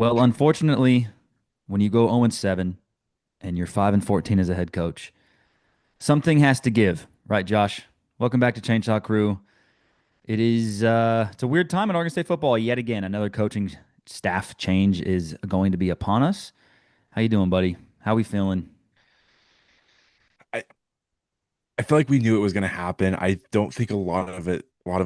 Well, unfortunately, when you go 0-7 and you're 5-14 as a head coach, something has to give, right, Josh? Welcome back to Chainsaw Crew. It's a weird time in Oregon State football yet again. Another coaching staff change is going to be upon us. How you doing, buddy? How we feeling? I, I feel like we knew it was going to happen. I don't think a lot of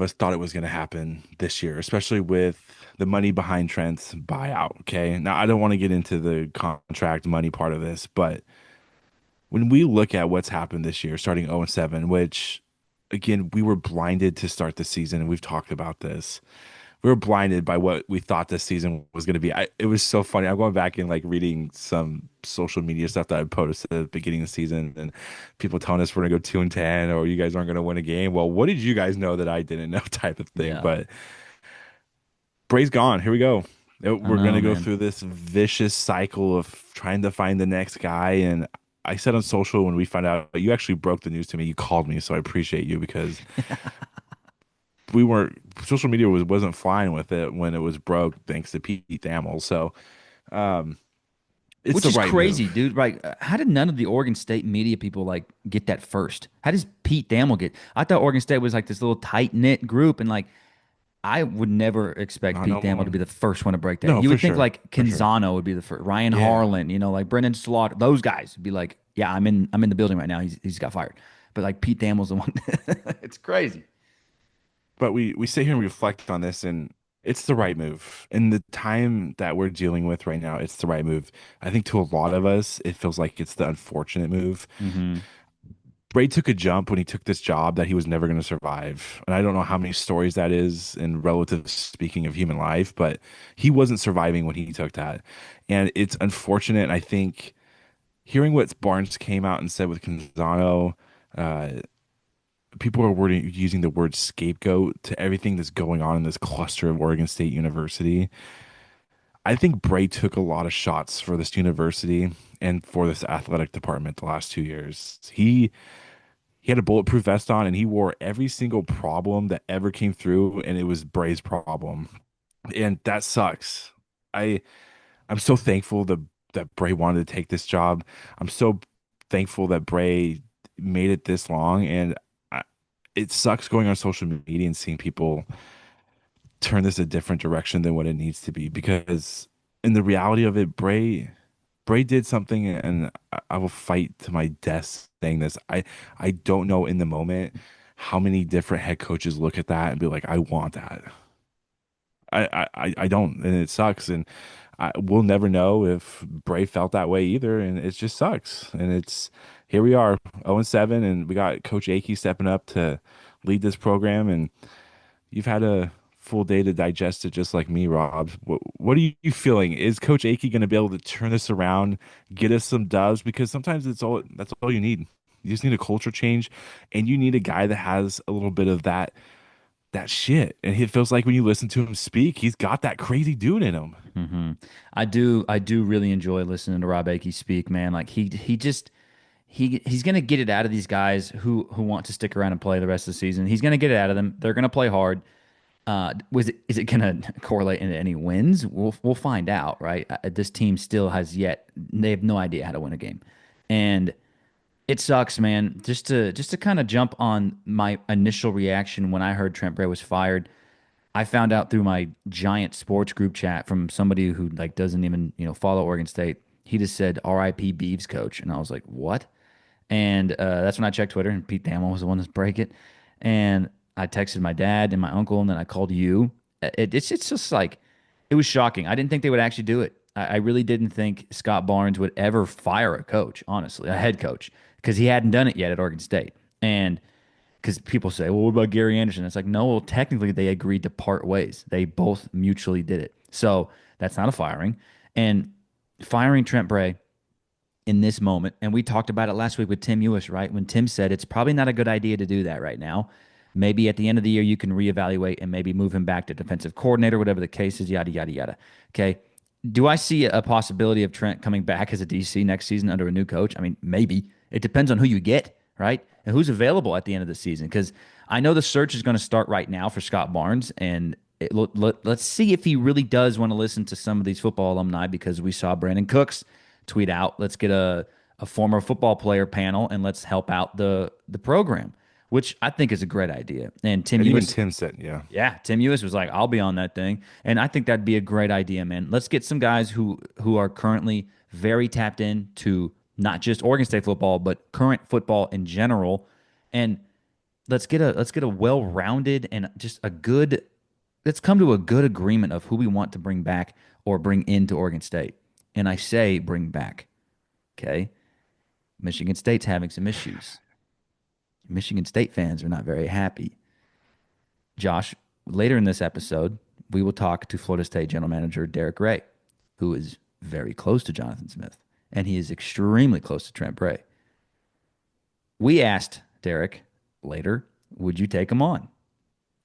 us thought it was going to happen this year, especially with the money behind Trent's buyout. Okay. Now, I don't want to get into the contract money part of this, but when we look at what's happened this year, starting 0-7, which again, we were blinded to start the season, and we've talked about this. We were blinded by what we thought this season was going to be. It was so funny. I'm going back and like reading some social media stuff that I posted at the beginning of the season, and people telling us we're going to go 2-10 or you guys aren't going to win a game. Well, what did you guys know that I didn't know type of thing? Yeah, But Bray's gone. Here we go. I We're going know, to go man. through this vicious cycle of trying to find the next guy. And I said on social when we found out, you actually broke the news to me. You called me, so I appreciate you because we weren't social media wasn't flying with it when it was broke thanks to Pete Thamel. So um it's Which the is right crazy, move. dude. Like, how did none of the Oregon State media people like get that first? How does Pete Thamel get? I thought Oregon State was like this little tight knit group, and like I would never expect Not Pete no Thamel to more. be the first one to break that. No, You for would think sure. like For sure. Canzano would be the first, Ryan Yeah. Harlan, like Brendan Slaughter, those guys would be like, yeah, I'm in the building right now. He's got fired, but like Pete Thamel's the one. It's crazy. But we sit here and reflect on this, and it's the right move. In the time that we're dealing with right now, it's the right move. I think to a lot of us, it feels like it's the unfortunate move. Hmm. Bray took a jump when he took this job that he was never going to survive. And I don't know how many stories that is in relative speaking of human life, but he wasn't surviving when he took that. And it's unfortunate. And I think hearing what Barnes came out and said with Canzano, uh, people are using the word scapegoat to everything that's going on in this cluster of Oregon State University. I think Bray took a lot of shots for this university and for this athletic department the last 2 years. He had a bulletproof vest on and he wore every single problem that ever came through, and it was Bray's problem. And that sucks. I I'm so thankful that Bray wanted to take this job. I'm so thankful that Bray made it this long, and I, it sucks going on social media and seeing people turn this a different direction than what it needs to be because in the reality of it, Bray did something, and I will fight to my death saying this. I don't know in the moment how many different head coaches look at that and be like, I want that. I don't, and it sucks, and we'll never know if Bray felt that way either, and it just sucks. And it's here we are, 0-7, and we got Coach Akey stepping up to lead this program, and you've had a full day to digest it, just like me, Rob. What are you feeling? Is Coach Akey going to be able to turn this around, get us some dubs? Because sometimes that's all you need. You just need a culture change, and you need a guy that has a little bit of that shit. And it feels like when you listen to him speak, he's got that crazy dude in him. Hmm. I do really enjoy listening to Rob Akey speak, man. Like he's gonna get it out of these guys who want to stick around and play the rest of the season. He's gonna get it out of them. They're gonna play hard. Is it gonna correlate into any wins? We'll find out, right? This team still has yet they have no idea how to win a game, and it sucks, man. Just to kind of jump on my initial reaction when I heard Trent Bray was fired. I found out through my giant sports group chat from somebody who like doesn't even follow Oregon State. He just said R.I.P. Beeves coach, and I was like, what? And that's when I checked Twitter, and Pete Thamel was the one to break it. And I texted my dad and my uncle, and then I called you. It's just like it was shocking. I didn't think they would actually do it. I really didn't think Scott Barnes would ever fire a coach, honestly, a head coach, because he hadn't done it yet at Oregon State. And because people say, well, what about Gary Anderson? It's like, no, well, technically they agreed to part ways. They both mutually did it. So that's not a firing. And firing Trent Bray in this moment, and we talked about it last week with Tim Ewis, right? When Tim said it's probably not a good idea to do that right now. Maybe at the end of the year you can reevaluate and maybe move him back to defensive coordinator, whatever the case is, yada yada yada. Okay. Do I see a possibility of Trent coming back as a DC next season under a new coach? I mean, maybe. It depends on who you get, right? And who's available at the end of the season. Because I know the search is going to start right now for Scott Barnes, and Let's see if he really does want to listen to some of these football alumni because we saw Brandon Cooks tweet out, let's get a former football player panel and let's help out the program, which I think is a great idea. And Tim And even Ewis, Tim said, yeah. yeah, Tim Ewis was like, I'll be on that thing. And I think that'd be a great idea, man. Let's get some guys who are currently very tapped into not just Oregon State football, but current football in general. And let's get a well-rounded and just a good let's come to a good agreement of who we want to bring back or bring into Oregon State. And I say bring back. Okay. Michigan State's having some issues. Michigan State fans are not very happy. Josh, later in this episode, we will talk to Florida State General Manager Darrick Yray, who is very close to Jonathan Smith, and he is extremely close to Trent Bray. We asked Darrick later, would you take him on?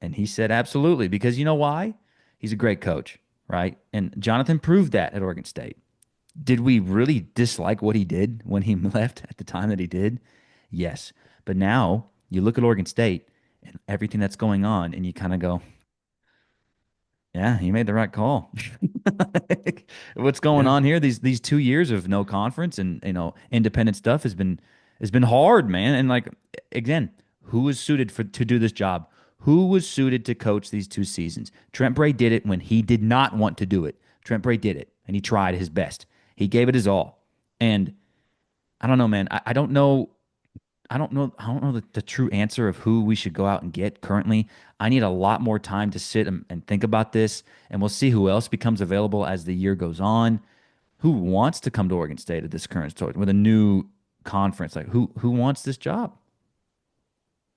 And he said absolutely, because you know why? He's a great coach, right? And Jonathan proved that at Oregon State. Did we really dislike what he did when he left at the time that he did? Yes. But now you look at Oregon State and everything that's going on, and you kind of go, yeah, he made the right call. What's going Yeah. on here? These 2 years of no conference and independent stuff has been hard, man. And like again, who was suited for to do this job? Who was suited to coach these 2 seasons? Trent Bray did it when he did not want to do it. Trent Bray did it, and he tried his best. He gave it his all. And I don't know, man. I don't know. I don't know the true answer of who we should go out and get currently. I need a lot more time to sit and think about this, and we'll see who else becomes available as the year goes on. Who wants to come to Oregon State at this current story with a new conference? Like who wants this job?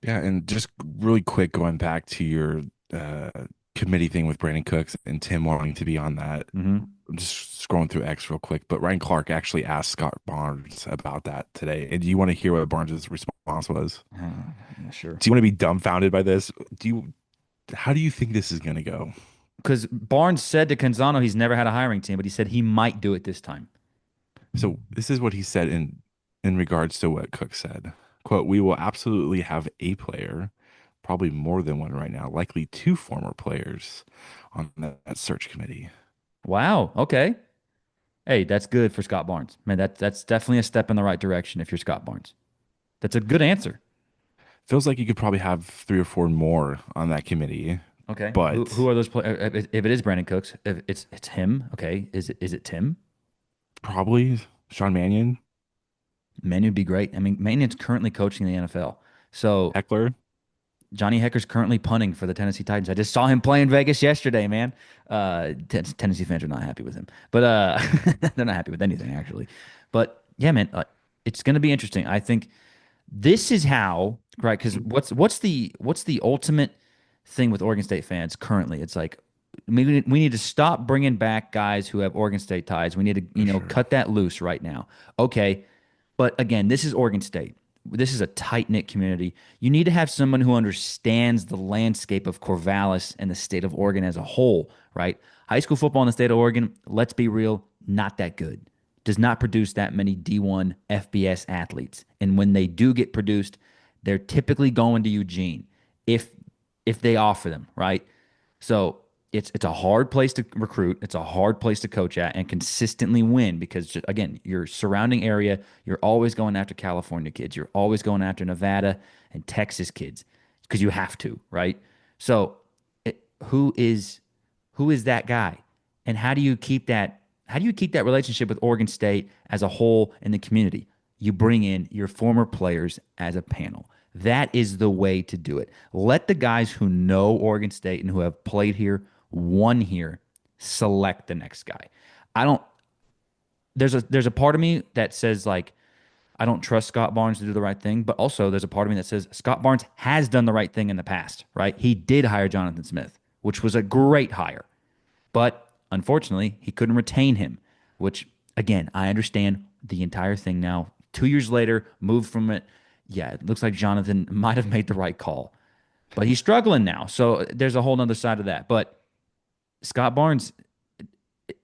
Yeah, and just really quick, going back to your uh, committee thing with Brandon Cooks and Tim wanting to be on that. Hmm. I'm just scrolling through X real quick, but Ryan Clark actually asked Scott Barnes about that today. And do you want to hear what Barnes' response was? Yeah, sure. Do you want to be dumbfounded by this? How do you think this is going to go? Because Barnes said to Canzano he's never had a hiring team, but he said he might do it this time. So this is what he said in regards to what Cook said. Quote, we will absolutely have a player, probably more than one right now, likely two former players on that search committee. Wow. Okay. Hey, that's good for Scott Barnes. Man, that's definitely a step in the right direction if you're Scott Barnes. That's a good answer. Feels like you could probably have three or four more on that committee, Okay. Who but are those players? If it is Brandon Cooks, if it's him, okay. Is it Tim? probably Sean Mannion, Mannion would be great. I mean, Mannion's currently coaching the NFL. So Heckler. Johnny Hecker's currently punting for the Tennessee Titans. I just saw him play in Vegas yesterday, man. Tennessee fans are not happy with him, but they're not happy with anything actually. But yeah, man, it's going to be interesting. I think this is how, right? Because what's the ultimate thing with Oregon State fans currently? It's like we need to stop bringing back guys who have Oregon State ties. We need to For sure. cut that loose right now. Okay, but again, this is Oregon State. This is a tight knit community. You need to have someone who understands the landscape of Corvallis and the state of Oregon as a whole, right? High school football in the state of Oregon, let's be real, not that good. Does not produce that many D1 FBS athletes. And when they do get produced, they're typically going to Eugene if if they offer them, right? So it's a hard place to recruit. It's a hard place to coach at and consistently win because just, again, your surrounding area, you're always going after California kids. You're always going after Nevada and Texas kids because you have to, right? So who is that guy? And how do you keep that relationship with Oregon State as a whole in the community? You bring in your former players as a panel. That is the way to do it. Let the guys who know Oregon State and who have played here, won here, select the next guy. I don't there's a part of me that says like I don't trust Scott Barnes to do the right thing, but also there's a part of me that says Scott Barnes has done the right thing in the past, right? He did hire Jonathan Smith, which was a great hire. But unfortunately, he couldn't retain him, which, again, I understand the entire thing now. 2 years later, moved from it. Yeah, it looks like Jonathan might have made the right call, but he's struggling now. So there's a whole nother side of that. But Scott Barnes,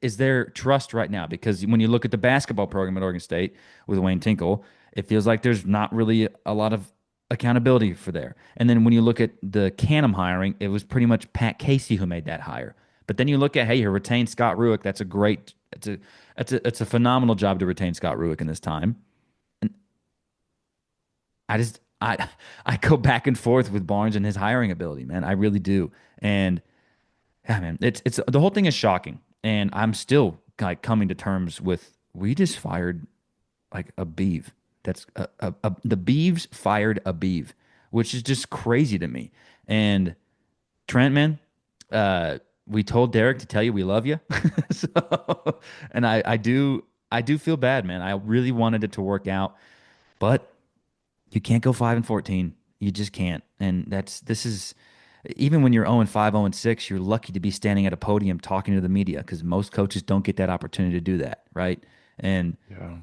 is there trust right now? Because when you look at the basketball program at Oregon State with Wayne Tinkle, it feels like there's not really a lot of accountability for there. And then when you look at the Canham hiring, it was pretty much Pat Casey who made that hire. But then you look at, hey, you retained Scott Ruick. That's a great, it's a phenomenal job to retain Scott Ruick in this time. And I just, I go back and forth with Barnes and his hiring ability, man. I really do. And yeah, man, it's the whole thing is shocking. And I'm still like coming to terms with we just fired like a beeve. That's the Beeves fired a beeve, which is just crazy to me. And Trent, man, we told Derek to tell you we love you. So, and I do feel bad, man. I really wanted it to work out, but you can't go 5-14. You just can't. And this is even when you're 0-5, 0-6, you're lucky to be standing at a podium talking to the media because most coaches don't get that opportunity to do that, right? And Yeah.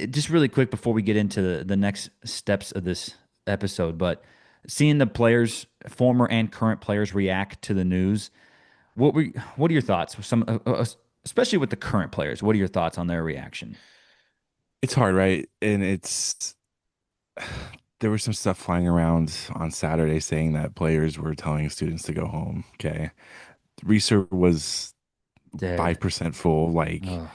just really quick before we get into the next steps of this episode, but seeing the players, former and current players, react to the news, what are your thoughts? Especially with the current players, what are your thoughts on their reaction? It's hard, right? And it's there was some stuff flying around on Saturday saying that players were telling students to go home. Okay. Research was Dead. 5% full. Like Oh,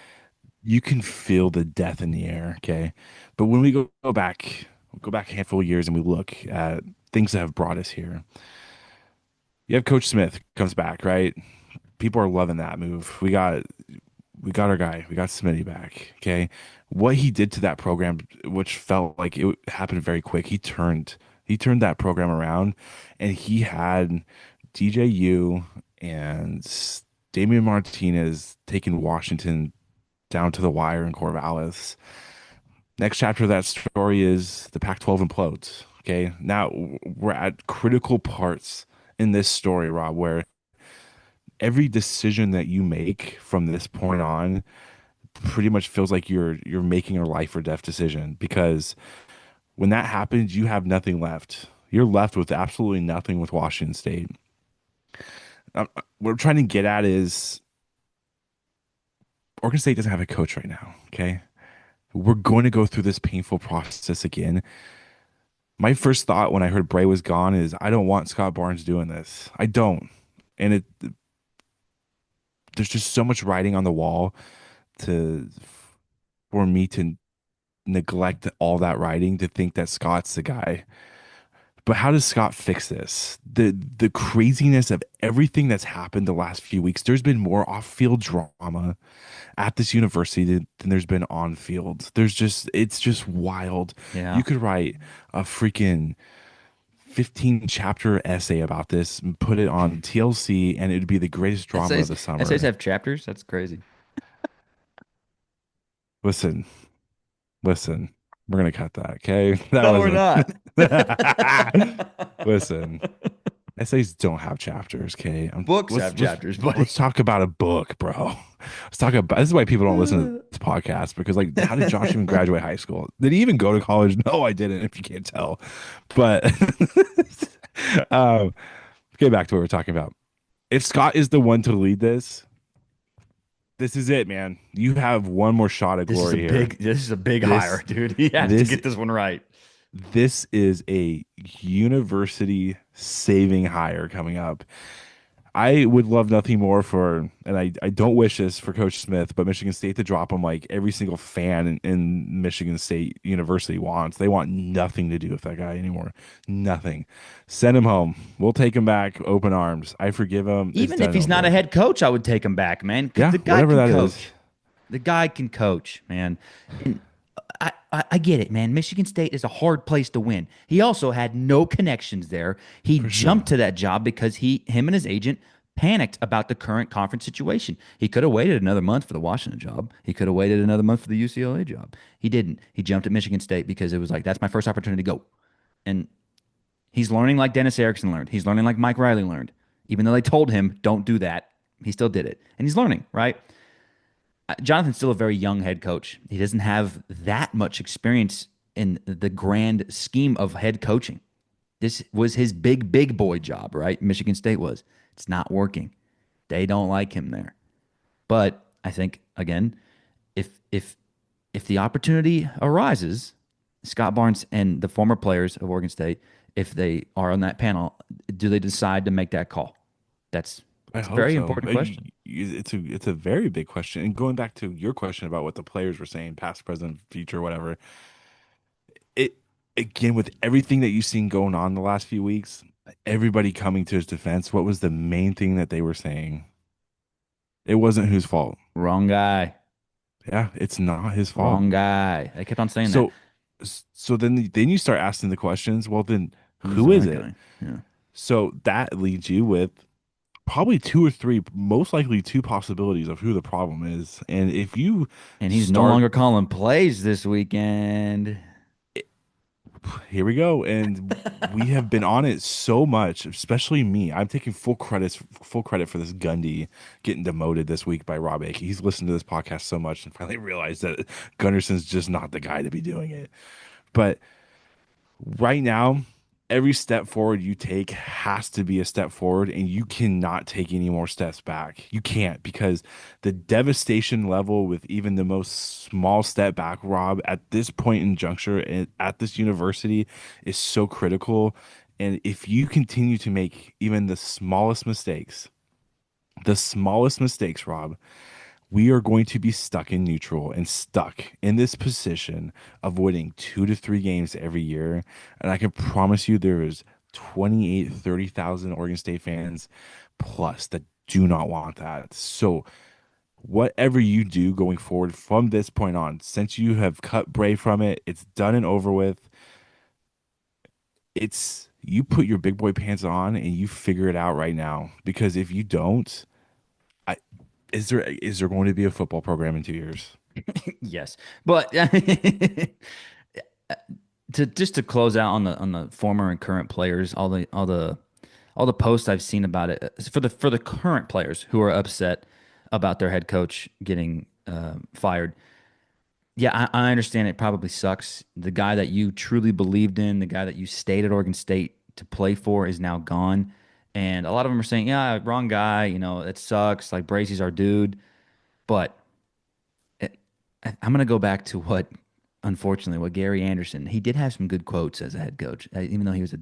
you can feel the death in the air. Okay. But when we go back a handful of years and we look at things that have brought us here, you have Coach Smith comes back, right? People are loving that move. We got our guy. We got Smitty back. Okay. What he did to that program, which felt like it happened very quick, he turned that program around and he had DJU and Damian Martinez taking Washington down to the wire in Corvallis. Next chapter of that story is the Pac-12 implodes. Okay. Now we're at critical parts in this story, Rob, where every decision that you make from this point on pretty much feels like you're making a life or death decision because when that happens, you have nothing left. You're left with absolutely nothing with Washington State. What I'm trying to get at is Oregon State doesn't have a coach right now. Okay. We're going to go through this painful process again. My first thought when I heard Bray was gone is I don't want Scott Barnes doing this. I don't. And there's just so much writing on the wall to for me to neglect all that writing to think that Scott's the guy. But how does Scott fix this? The craziness of everything that's happened the last few weeks. There's been more off-field drama at this university than there's been on field. It's just wild. yeah. You could write a freaking 15 chapter essay about this and put it on TLC and it would be the greatest drama of Essays the essays summer. have chapters. That's crazy. Listen, listen. We're gonna cut that, okay? That No, we're wasn't. not. Listen, essays don't have chapters, okay? Books have chapters, buddy. Let's talk about a book, bro. Let's talk about this is why people don't listen to this podcast because like how did Josh even graduate high school? Did he even go to college? No, I didn't, if you can't tell. But um get back to what we're talking about. If Scott is the one to lead this, this is it, man. You have one more shot at glory here. This is a big hire, This dude. He has to this get this one right. this is a university saving hire coming up. I would love nothing more for, and I don't wish this for Coach Smith, but Michigan State to drop him like every single fan in Michigan State University wants. They want nothing to do with that guy anymore. Nothing. Send him home. We'll take him back, open arms. I forgive him. It's Even done if and he's over not a with. head coach, I would take him back, man, because Yeah, the guy whatever can that is. coach. The guy can coach, man. And I get it, man. Michigan State is a hard place to win. He also had no connections there. He For sure. jumped to that job because him and his agent panicked about the current conference situation. He could have waited another month for the Washington job. He could have waited another month for the UCLA job. He didn't. He jumped at Michigan State because it was like, that's my first opportunity to go. And he's learning like Dennis Erickson learned. He's learning like Mike Riley learned. Even though they told him, don't do that, he still did it. And he's learning, right? Jonathan's still a very young head coach. He doesn't have that much experience in the grand scheme of head coaching. This was his big boy job, right? Michigan State was. It's not working. They don't like him there. But I think again, if if the opportunity arises, Scott Barnes and the former players of Oregon State, if they are on that panel, do they decide to make that call? That's I it's a hope very so. important question. It's a very big question. And going back to your question about what the players were saying, past, present, future, whatever, it again with everything that you've seen going on the last few weeks, everybody coming to his defense, what was the main thing that they were saying? It wasn't whose fault. Wrong guy. Yeah, it's not his fault. Wrong guy. They kept on saying that. So so then you start asking the questions, well then Who's the who is right it? guy? Yeah. So that leads you with probably two or three, most likely two possibilities of who the problem is. And if you And he's no start, longer calling plays this weekend. here we go, and we have been on it so much, especially me. I'm taking full credit for this Gundy getting demoted this week by Rob Akey. He's listened to this podcast so much and finally realized that Gunderson's just not the guy to be doing it. But right now, every step forward you take has to be a step forward, and you cannot take any more steps back. You can't, because the devastation level with even the most small step back, Rob, at this point in juncture at this university is so critical. And if you continue to make even the smallest mistakes, Rob, we are going to be stuck in neutral and stuck in this position of winning 2 to 3 games every year. And I can promise you there is 30,000 Oregon State fans plus that do not want that. So whatever you do going forward from this point on, since you have cut Bray from it, it's done and over with. It's you put your big boy pants on and you figure it out right now. Because if you don't, I, is there going to be a football program in 2 years? Yes. But to just to close out on the former and current players, all the posts I've seen about it for the current players who are upset about their head coach getting fired. Yeah, I understand it probably sucks. The guy that you truly believed in, the guy that you stayed at Oregon State to play for, is now gone. And a lot of them are saying, "Yeah, wrong guy. You know, it sucks. Like Bracy's our dude." But I'm going to go back to what, unfortunately, what Gary Anderson, he did have some good quotes as a head coach, even though he was a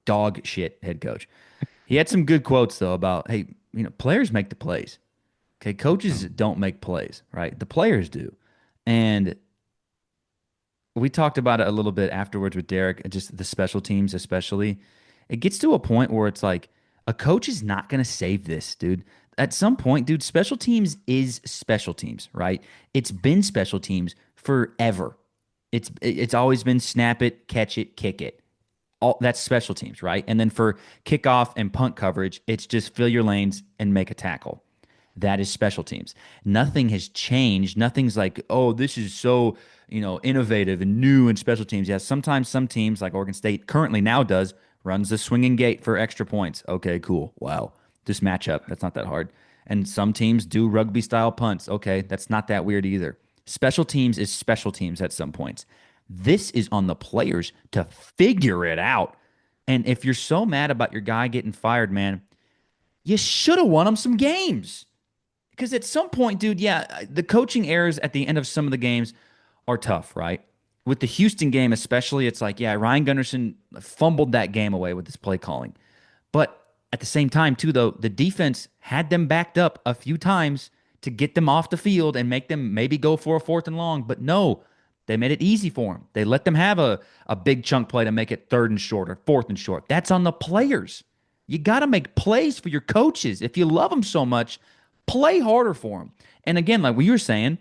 dog shit head coach. He had some good quotes, though, about, hey, players make the plays. Okay. Coaches don't make plays, right? The players do. And we talked about it a little bit afterwards with Derek, just the special teams, especially. It gets to a point where it's like a coach is not going to save this, dude. At some point, dude, special teams is special teams, right? It's been special teams forever. It's always been snap it, catch it, kick it. All that's special teams, right? And then for kickoff and punt coverage, it's just fill your lanes and make a tackle. That is special teams. Nothing has changed. Nothing's like, oh, this is so, innovative and new in special teams. Yes, sometimes some teams like Oregon State currently now does runs the swinging gate for extra points. Okay, cool. Wow. This matchup, that's not that hard. And some teams do rugby style punts. Okay, that's not that weird either. Special teams is special teams at some points. This is on the players to figure it out. And if you're so mad about your guy getting fired, man, you should have won him some games. Because at some point, dude, yeah, the coaching errors at the end of some of the games are tough, right? With the Houston game, especially, it's like, yeah, Ryan Gunderson fumbled that game away with his play calling. But at the same time, too, though, the defense had them backed up a few times to get them off the field and make them maybe go for a fourth and long. But no, they made it easy for them. They let them have a big chunk play to make it third and short or fourth and short. That's on the players. You got to make plays for your coaches. If you love them so much, play harder for them. And again, like what you were saying,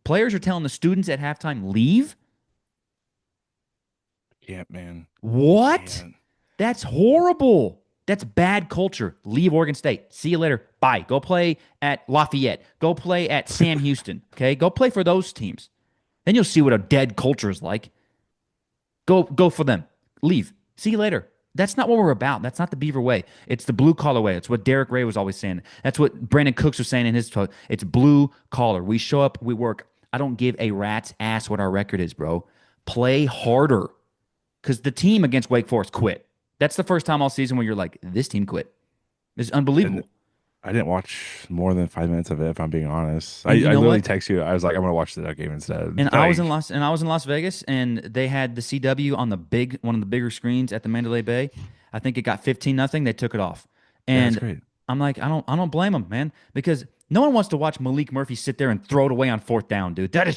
players are telling the students at halftime, leave. Can't, man. What? Can't. That's horrible. That's bad culture. Leave Oregon State. See you later. Bye. Go play at Lafayette. Go play at Sam Houston. Okay? Go play for those teams. Then you'll see what a dead culture is like. Go for them. Leave. See you later. That's not what we're about. That's not the Beaver way. It's the blue collar way. It's what Darrick Yray was always saying. That's what Brandon Cooks was saying in his talk. It's blue collar. We show up, we work. I don't give a rat's ass what our record is, bro. Play harder. Because the team against Wake Forest quit. That's the first time all season where you're like, this team quit. It's And unbelievable. I didn't watch more than 5 minutes of it, if I'm being honest. And you I know literally what? text you. I was like, I'm gonna watch the Duck game instead. And Like, I was in Las Vegas, and they had the CW on the big one of the bigger screens at the Mandalay Bay. I think it got 15-0. They took it off, yeah, that's and great. I'm like, I don't blame them, man, because no one wants to watch Malik Murphy sit there and throw it away on fourth down, dude. That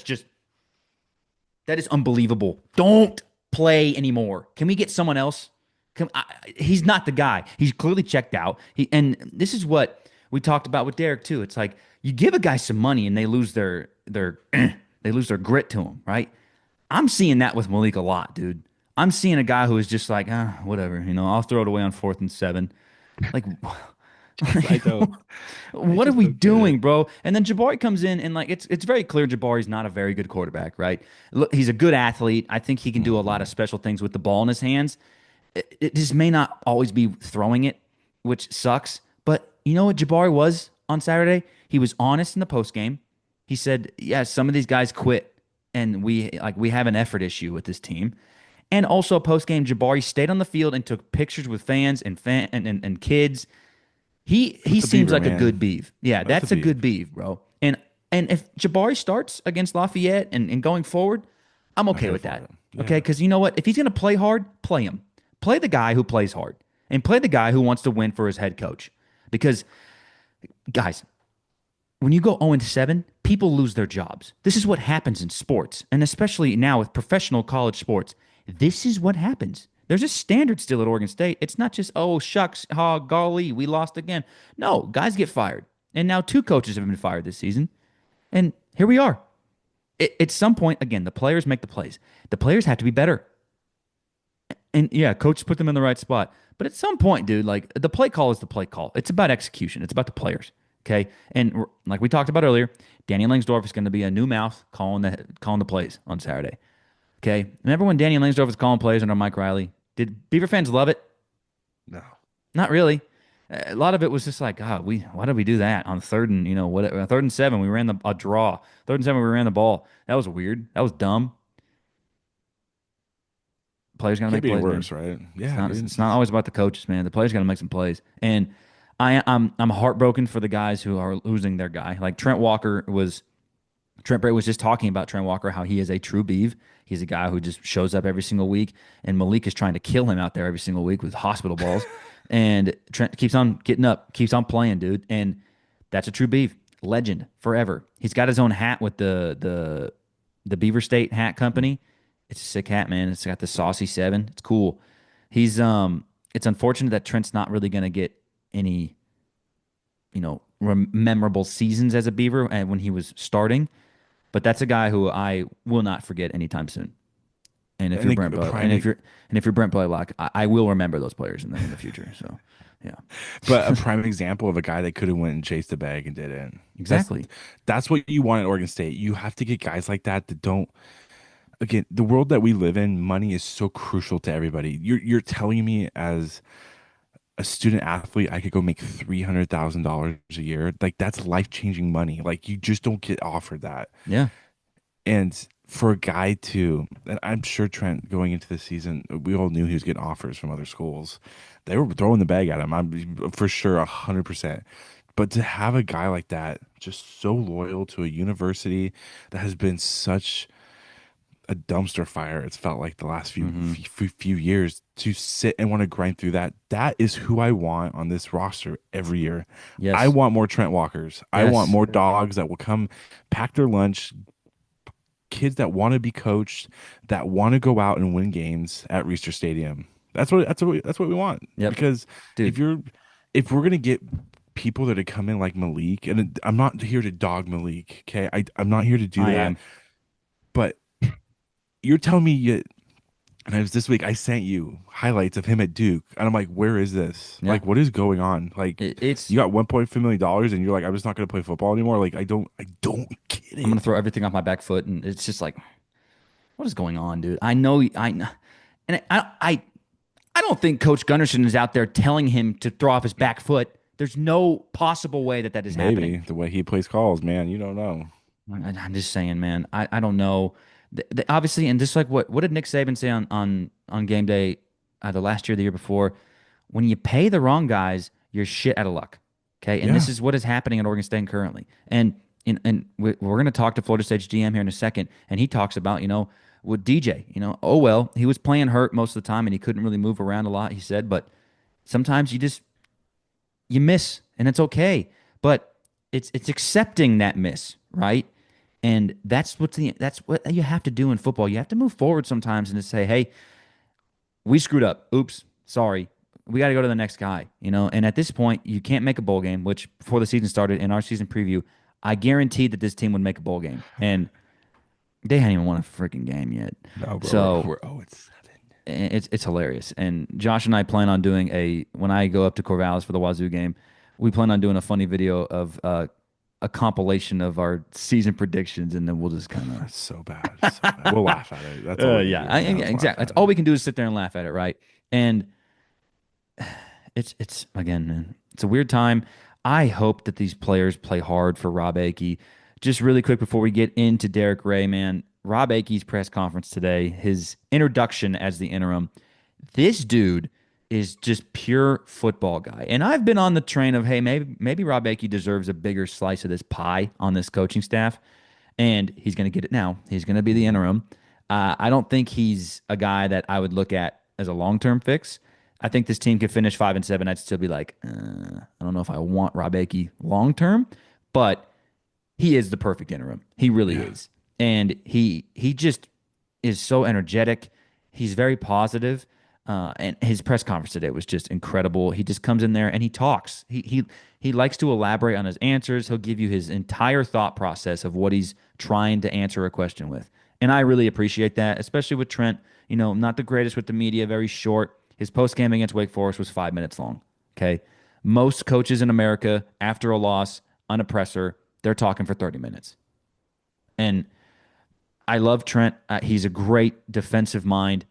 is unbelievable. Don't play anymore. Can we get someone else? He's not the guy. He's clearly checked out. And this is what we talked about with Derek too. It's like you give a guy some money and they lose their they lose their grit to him, right? I'm seeing that with Malik a lot, dude. I'm seeing a guy who is just like, whatever, I'll throw it away on 4th and 7. Like, I don't. I what are just we don't get it. doing, bro? And then Jabari comes in and like it's very clear Jabari's not a very good quarterback, right? Look, he's a good athlete. I think he can do a lot Mhm. of special things with the ball in his hands. It just may not always be throwing it, which sucks. But you know what Jabari was on Saturday? He was honest in the post game. He said, "Yeah, some of these guys quit, and we have an effort issue with this team." And also post game, Jabari stayed on the field and took pictures with fans and kids. He That's a seems beaver, like a good man. beef. Yeah, That's a that's a beef. good beef, bro. And if Jabari starts against Lafayette and going forward, I'm I'm okay here with for that. it. Okay, Yeah. because you know what? If he's gonna play hard, play him. Play the guy who plays hard, and play the guy who wants to win for his head coach. Because guys, when you go 0-7, people lose their jobs. This is what happens in sports, and especially now with professional college sports. This is what happens. There's a standard still at Oregon State. It's not just, oh, shucks, oh, golly, we lost again. No, guys get fired. And now two coaches have been fired this season. And here we are. At some point, again, the players make the plays. The players have to be better. And yeah, coach put them in the right spot. But at some point, dude, like the play call is the play call. It's about execution. It's about the players. Okay. And like we talked about earlier, Danny Langsdorf is going to be a new mouth calling the plays on Saturday. Okay. Remember when Danny Langsdorf was calling plays under Mike Riley? Did Beaver fans love it? No. Not really. A lot of it was just like, God, why did we do that on third and what 3rd and 7 we ran a draw. 3rd and 7 we ran the ball. That was weird. That was dumb. Players gotta Can't make be any plays, man. worse, right? It's Yeah, not dude. it's not always about the coaches, man. The players gotta make some plays. And I'm heartbroken for the guys who are losing their guy. Like Trent Bray was just talking about Trent Walker, how he is a true beeve. He's a guy who just shows up every single week, and Malik is trying to kill him out there every single week with hospital balls. And Trent keeps on getting up, keeps on playing, dude. And that's a true beeve. Legend forever. He's got his own hat with the Beaver State Hat Company. It's a sick hat, man. It's got the saucy 7. It's cool. He's it's unfortunate that Trent's not really gonna get any, memorable seasons as a Beaver and when he was starting. But that's a guy who I will not forget anytime soon. And if And you're a, Brent a Blaylock, prime, e- and if you're Brent Blaylock, I will remember those players in the future. So, yeah, but a prime example of a guy that could have went and chased the bag and didn't. That's exactly. that's what you want at Oregon State. You have to get guys like that that don't. Again, the world that we live in, money is so crucial to everybody. You're telling me as a student athlete, I could go make $300,000 a year. Like that's life changing money. Like you just don't get offered that. Yeah, And for a guy to, and I'm sure Trent going into the season, we all knew he was getting offers from other schools. They were throwing the bag at him. I'm for sure 100%. But to have a guy like that, just so loyal to a university that has been such a dumpster fire, it's felt like the last hmm few years, to sit and want to grind through that. That is who I want on this roster every year. I yes, want more Trent Walkers. I want yes. more dogs that will come pack their lunch, kids that want to be coached, that want to go out and win games at Reister Stadium. That's what we want. Yep, Because if dude. you're if we're gonna get people that are coming like Malik, and I'm not here to dog Malik, okay? I'm not here to do I that. am. But you're telling me and it was this week I sent you highlights of him at Duke, and I'm like, where is this? Yeah, Like, what is going on? Like, it's. you got $1.5 million, and you're like, I'm just not gonna play football anymore. Like, I don't get I'm gonna it. throw everything off my back foot, and it's just like, what is going on, dude? I know, and I don't think Coach Gunnarsson is out there telling him to throw off his back foot. There's no possible way that that is happening. Maybe the way he plays calls, man, you don't know. I'm just saying, man. I don't know. Obviously, and just like what did Nick Saban say on game day, the last year, the year before, when you pay the wrong guys, you're shit out of luck. Okay, and this Yeah. is what is happening at Oregon State currently. And we're going to talk to Florida State's GM here in a second, and he talks about with DJ. Oh well, he was playing hurt most of the time, and he couldn't really move around a lot. He said, but sometimes you miss, and it's okay. But it's accepting that miss, right? And that's what you have to do in football. You have to move forward sometimes and to say, hey, we screwed up. Oops, sorry. We got to go to the next guy. And at this point, you can't make a bowl game, which before the season started in our season preview, I guaranteed that this team would make a bowl game. And they hadn't even won a freaking game yet. No, bro, So we're 0-7. it's hilarious. And Josh and I plan on doing when I go up to Corvallis for the Wazoo game, we plan on doing a funny video of a compilation of our season predictions, and then we'll just kind of That's so bad. So bad. We'll laugh at it. That's all we can yeah, do right now is laugh exactly. at That's all it. we can do is sit there and laugh at it, right? And it's again, man, it's a weird time. I hope that these players play hard for Rob Akey. Just really quick before we get into Darrick Yray, man, Rob Akey's press conference today, his introduction as the interim. This dude is just pure football guy. And I've been on the train of, hey, maybe Rob Akey deserves a bigger slice of this pie on this coaching staff. And he's going to get it now. He's going to be the interim. I don't think he's a guy that I would look at as a long-term fix. I think this team could finish 5-7. I'd still be like, I don't know if I want Rob Akey long-term, but he is the perfect interim. He really Yeah. is. And he just is so energetic. He's very positive. And his press conference today was just incredible. He just comes in there and he talks. He likes to elaborate on his answers. He'll give you his entire thought process of what he's trying to answer a question with. And I really appreciate that, especially with Trent. Not the greatest with the media, very short. His post game against Wake Forest was 5 minutes long. Okay. Most coaches in America, after a loss on a presser, they're talking for 30 minutes. And I love Trent. He's a great defensive mind.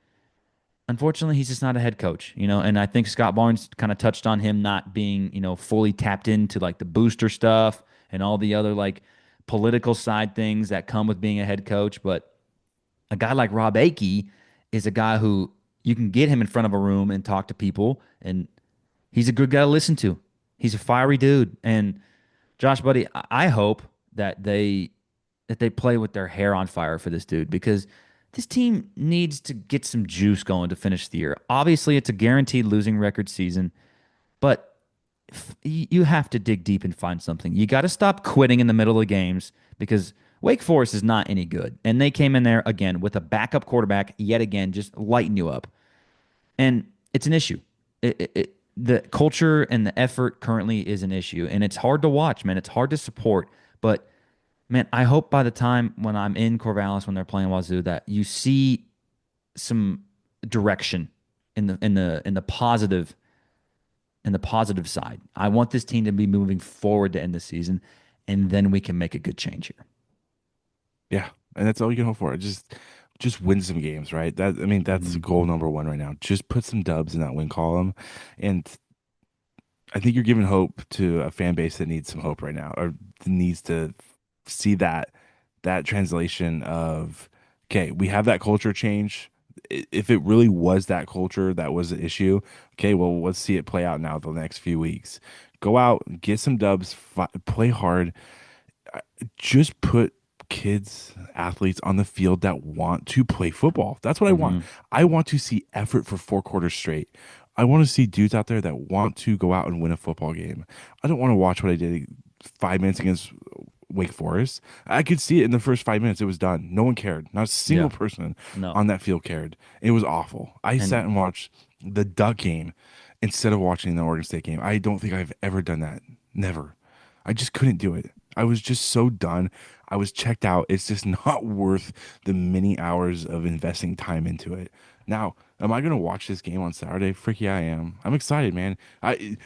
Unfortunately, he's just not a head coach. And I think Scott Barnes kind of touched on him not being fully tapped into like the booster stuff and all the other like political side things that come with being a head coach. But a guy like Rob Akey is a guy who you can get him in front of a room and talk to people, and he's a good guy to listen to. He's a fiery dude. And Josh, buddy, I hope that they play with their hair on fire for this dude because this team needs to get some juice going to finish the year. Obviously, it's a guaranteed losing record season, but you have to dig deep and find something. You got to stop quitting in the middle of games because Wake Forest is not any good. And they came in there again with a backup quarterback, yet again, just lighting you up. And it's an issue. The culture and the effort currently is an issue. And it's hard to watch, man. It's hard to support. But man, I hope by the time when I'm in Corvallis when they're playing Wazoo that you see some direction in the positive side. I want this team to be moving forward to end the season, and then we can make a good change here. Yeah. And that's all you can hope for. Just win some games, right? That's Mhm. goal number one right now. Just put some dubs in that win column. And I think you're giving hope to a fan base that needs some hope right now, or needs to see that translation of, okay, we have that culture change. If it really was that culture that was the issue, okay, well, let's see it play out now the next few weeks. Go out, get some dubs, play hard. Just put kids, athletes on the field that want to play football. That's what I want. Mhm. I want to see effort for 4 quarters straight. I want to see dudes out there that want to go out and win a football game. I don't want to watch what I did 5 minutes against Wake Forest. I could see it in the first 5 minutes. It was done. No one cared. Not a single Yeah. person No. on that field cared. It was awful. I And sat and watched the Duck game instead of watching the Oregon State game. I don't think I've ever done that. Never. I just couldn't do it. I was just so done. I was checked out. It's just not worth the many hours of investing time into it. Now, am I going to watch this game on Saturday? Frick yeah, I am. I'm excited, man. I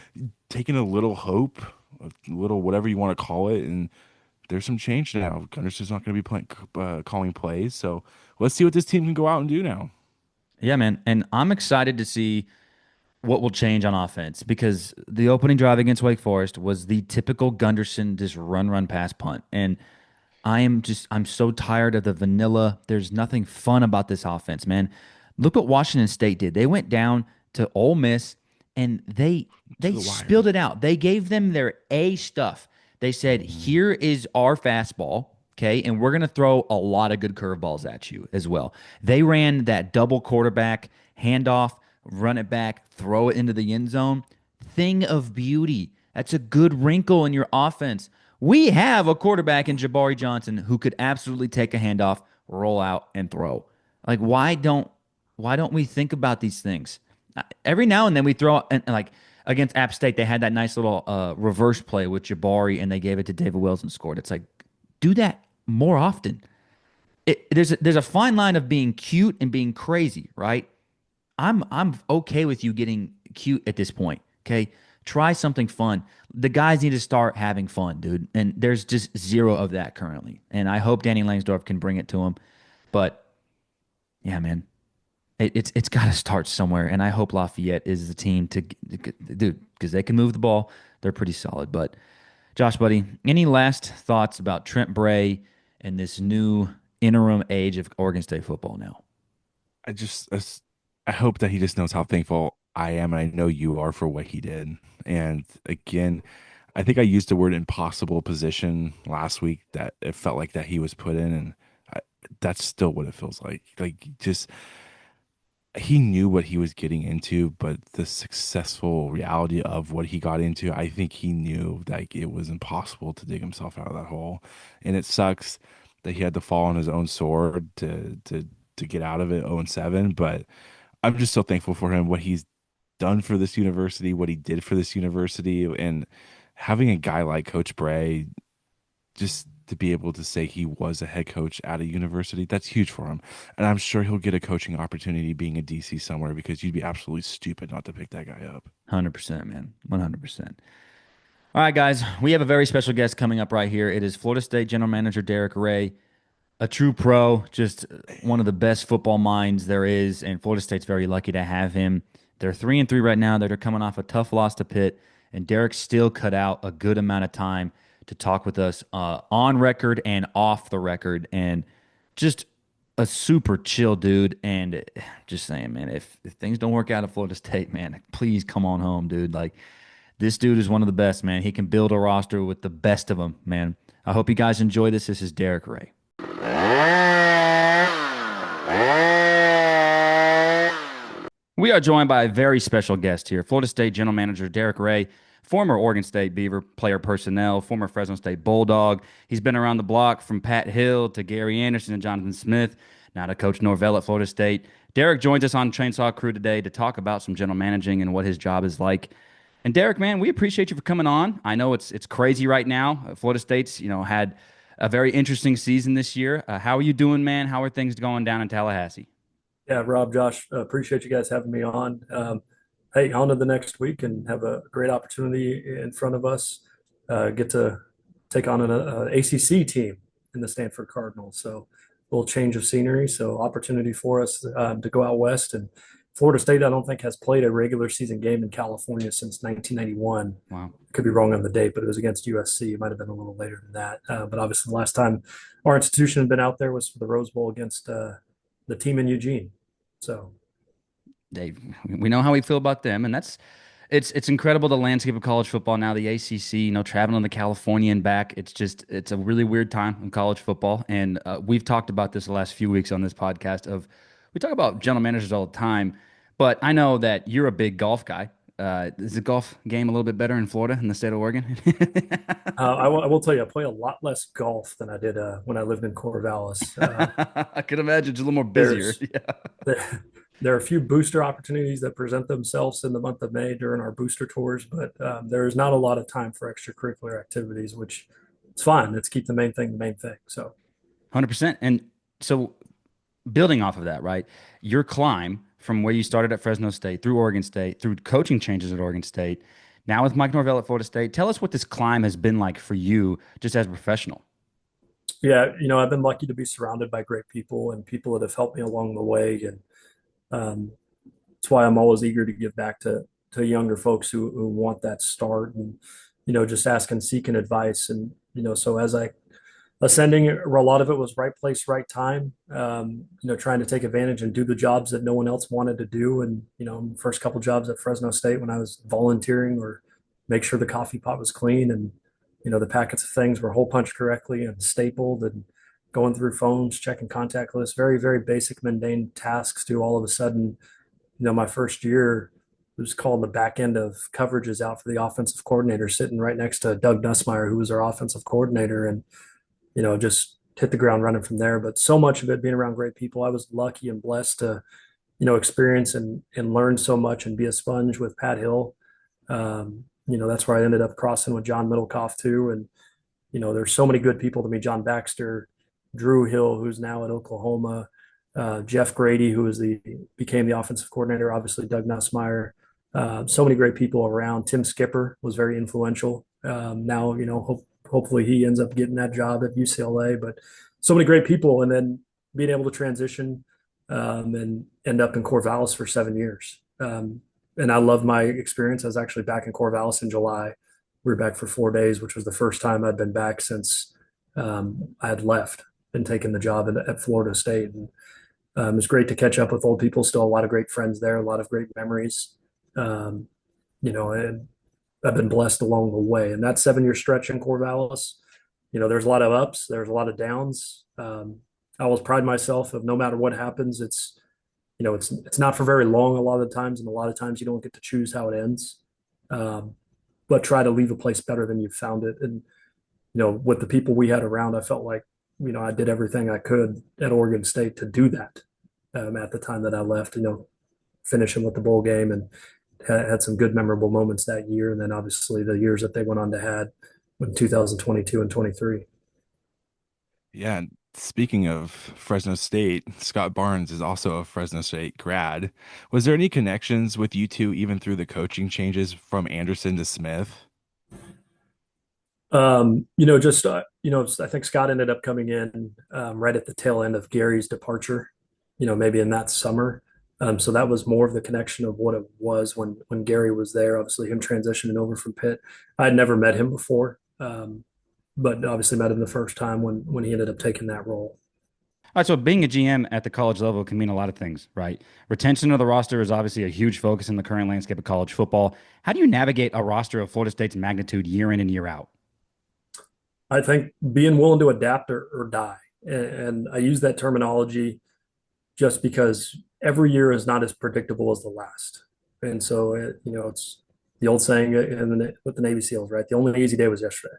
taking a little hope, a little whatever you want to call it, and there's some change now. Gunderson's not going to be calling plays, so let's see what this team can go out and do now. yeah, man. And I'm excited to see what will change on offense because the opening drive against Wake Forest was the typical Gunderson just run, pass, punt. And I'm so tired of the vanilla. There's nothing fun about this offense, man. Look what Washington State did. They went down to Ole Miss and they to the wire. spilled it out. They gave them their A stuff. They said, Mhm. "Here is our fastball, okay, and we're going to throw a lot of good curveballs at you as well." They ran that double quarterback handoff, run it back, throw it into the end zone. Thing of beauty. That's a good wrinkle in your offense. We have a quarterback in Jabari Johnson who could absolutely take a handoff, roll out, and throw. Like, why don't we think about these things? Every now and then we throw and like against App State, they had that nice little reverse play with Jabari, and they gave it to David Wells and scored. It's like, do that more often. There's a fine line of being cute and being crazy, right? I'm okay with you getting cute at this point. Okay, try something fun. The guys need to start having fun, dude. And there's just zero of that currently. And I hope Danny Langsdorff can bring it to him. But yeah, man, it's got to start somewhere. And I hope Lafayette is the team to dude, because they can move the ball. They're pretty solid. But Josh, buddy, any last thoughts about Trent Bray and this new interim age of Oregon State football now? I just I hope that he just knows how thankful I am, and I know you are for what he did. And again, I think I used the word impossible position last week that it felt like that he was put in, and I, that's still what it feels like. Like just he knew what he was getting into, but the successful reality of what he got into, I think he knew like it was impossible to dig himself out of that hole. And it sucks that he had to fall on his own sword to get out of it 0-7. But I'm just so thankful for him, what he's done for this university, what he did for this university, and having a guy like Coach Bray just to be able to say he was a head coach at a university, that's huge for him. And I'm sure he'll get a coaching opportunity being a DC somewhere because you'd be absolutely stupid not to pick that guy up. 100%, man. 100%. All right, guys, we have a very special guest coming up right here. It is Florida State General Manager Darrick Yray, a true pro, just one of the best football minds there is, and Florida State's very lucky to have him. They're 3-3 right now. They're coming off a tough loss to Pitt, and Derek still cut out a good amount of time to talk with us on record and off the record, and just a super chill dude. And just saying, man, if things don't work out at Florida State, man, please come on home, dude. Like this dude is one of the best, man. He can build a roster with the best of them, man. I hope you guys enjoy this. This is Darrick Yray. We are joined by a very special guest here, Florida State General Manager Darrick Yray, former Oregon State Beaver player personnel, former Fresno State Bulldog. He's been around the block from Pat Hill to Gary Anderson and Jonathan Smith, now to Coach Norvell at Florida State. Derek joins us on Chainsaw Crew today to talk about some general managing and what his job is like. And Derek, man, we appreciate you for coming on. I know it's crazy right now. Florida State's had a very interesting season this year. How are you doing, man? How are things going down in Tallahassee? Yeah, Rob, Josh, appreciate you guys having me on. Hey, on to the next week and have a great opportunity in front of us. Get to take on an ACC team in the Stanford Cardinals. So a little change of scenery. So opportunity for us to go out west. And Florida State, I don't think has played a regular season game in California since 1991. Wow. Could be wrong on the date, but it was against USC. It might have been a little later than that. But obviously, the last time our institution had been out there was for the Rose Bowl against the team in Eugene. So We know how we feel about them, and it's incredible the landscape of college football now. The ACC, traveling to California and back. It's a really weird time in college football, and we've talked about this the last few weeks on this podcast. We talk about general managers all the time, but I know that you're a big golf guy. Is the golf game a little bit better in Florida, in the state of Oregon? I will tell you, I play a lot less golf than I did when I lived in Corvallis. I could imagine it's a little more busier. There's Yeah. there, there are a few booster opportunities that present themselves in the month of May during our booster tours, but there is not a lot of time for extracurricular activities, which it's fine. Let's keep the main thing the main thing. So 100%. And so building off of that, right? Your climb from where you started at Fresno State through Oregon State, through coaching changes at Oregon State, now with Mike Norvell at Florida State. Tell us what this climb has been like for you just as a professional. yeah, I've been lucky to be surrounded by great people and people that have helped me along the way, and um, that's why I'm always eager to give back to younger folks who want that start and just asking, seeking advice. And so as I ascending. A lot of it was right place, right time. Trying to take advantage and do the jobs that no one else wanted to do. And first couple jobs at Fresno State when I was volunteering or make sure the coffee pot was clean and the packets of things were hole punched correctly and stapled and going through phones, checking contact lists, very very basic mundane tasks. To all of a sudden, my first year was calling the back end of coverages out for the offensive coordinator, sitting right next to Doug Nussmeier, who was our offensive coordinator, and just hit the ground running from there. But so much of it being around great people, I was lucky and blessed to, experience and learn so much and be a sponge with Pat Hill. That's where I ended up crossing with John Middlecoff too. And, there's so many good people to me. John Baxter, Drew Hill, who's now at Oklahoma, Jeff Grady, who became the offensive coordinator, obviously Doug Nussmeier. So many great people around. Tim Skipper was very influential. Now, hopefully he ends up getting that job at UCLA, but so many great people. And then being able to transition and end up in Corvallis for 7 years. And I love my experience. I was actually back in Corvallis in July. We were back for 4 days, which was the first time I'd been back since I had left and taken the job at Florida State. And it was great to catch up with old people. Still a lot of great friends there, a lot of great memories. And I've been blessed along the way. And that 7 year stretch in Corvallis, there's a lot of ups, there's a lot of downs. I always pride myself of no matter what happens, it's not for very long a lot of the times, and a lot of times you don't get to choose how it ends. But try to leave a place better than you found it. And with the people we had around, I felt like I did everything I could at Oregon State to do that at the time that I left. Finishing with the bowl game and had some good memorable moments that year, and then obviously the years that they went on to had in 2022 and 23. Yeah, and speaking of Fresno State, Scott Barnes is also a Fresno State grad. Was there any connections with you two even through the coaching changes from Anderson to Smith? I think Scott ended up coming in right at the tail end of Gary's departure, maybe in that summer. So that was more of the connection of what it was when Gary was there. Obviously, him transitioning over from Pitt. I had never met him before, but obviously met him the first time when he ended up taking that role. All right, so being a GM at the college level can mean a lot of things, right? Retention of the roster is obviously a huge focus in the current landscape of college football. How do you navigate a roster of Florida State's magnitude year in and year out? I think being willing to adapt or die. And I use that terminology just because every year is not as predictable as the last. And so, it's the old saying with the Navy SEALs, right? The only easy day was yesterday.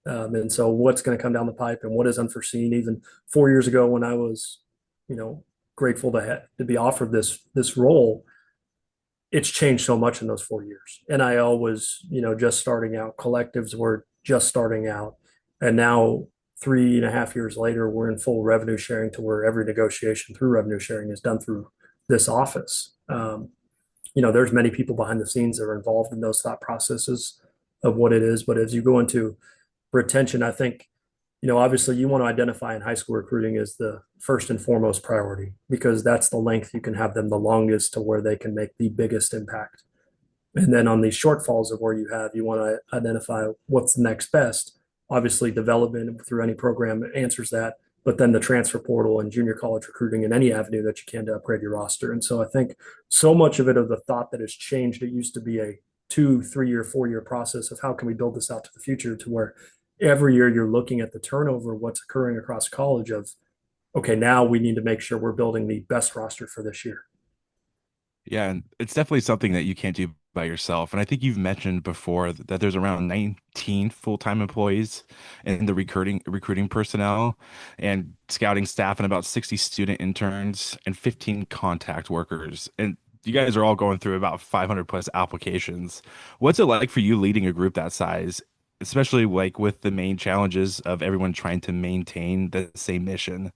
And so what's going to come down the pipe and what is unforeseen, even 4 years ago when I was, grateful to be offered this role, it's changed so much in those 4 years. NIL was, just starting out. Collectives were just starting out. And now 3.5 years later, we're in full revenue sharing to where every negotiation through revenue sharing is done through this office. There's many people behind the scenes that are involved in those thought processes of what it is. But as you go into retention, I think, obviously you want to identify in high school recruiting as the first and foremost priority, because that's the length you can have them the longest to where they can make the biggest impact. And then on the shortfalls of where you want to identify what's the next best. Obviously, development through any program answers that, but then the transfer portal and junior college recruiting and any avenue that you can to upgrade your roster. And so I think so much of it of the thought that has changed. It used to be a 2, 3 year, 4 year process of how can we build this out to the future, to where every year you're looking at the turnover, what's occurring across college of, okay, now we need to make sure we're building the best roster for this year. Yeah, and it's definitely something that you can't do by yourself. And I think you've mentioned before that there's around 19 full-time employees in the recruiting personnel and scouting staff, and about 60 student interns and 15 contact workers. And you guys are all going through about 500 plus applications. What's it like for you leading a group that size, especially like with the main challenges of everyone trying to maintain the same mission?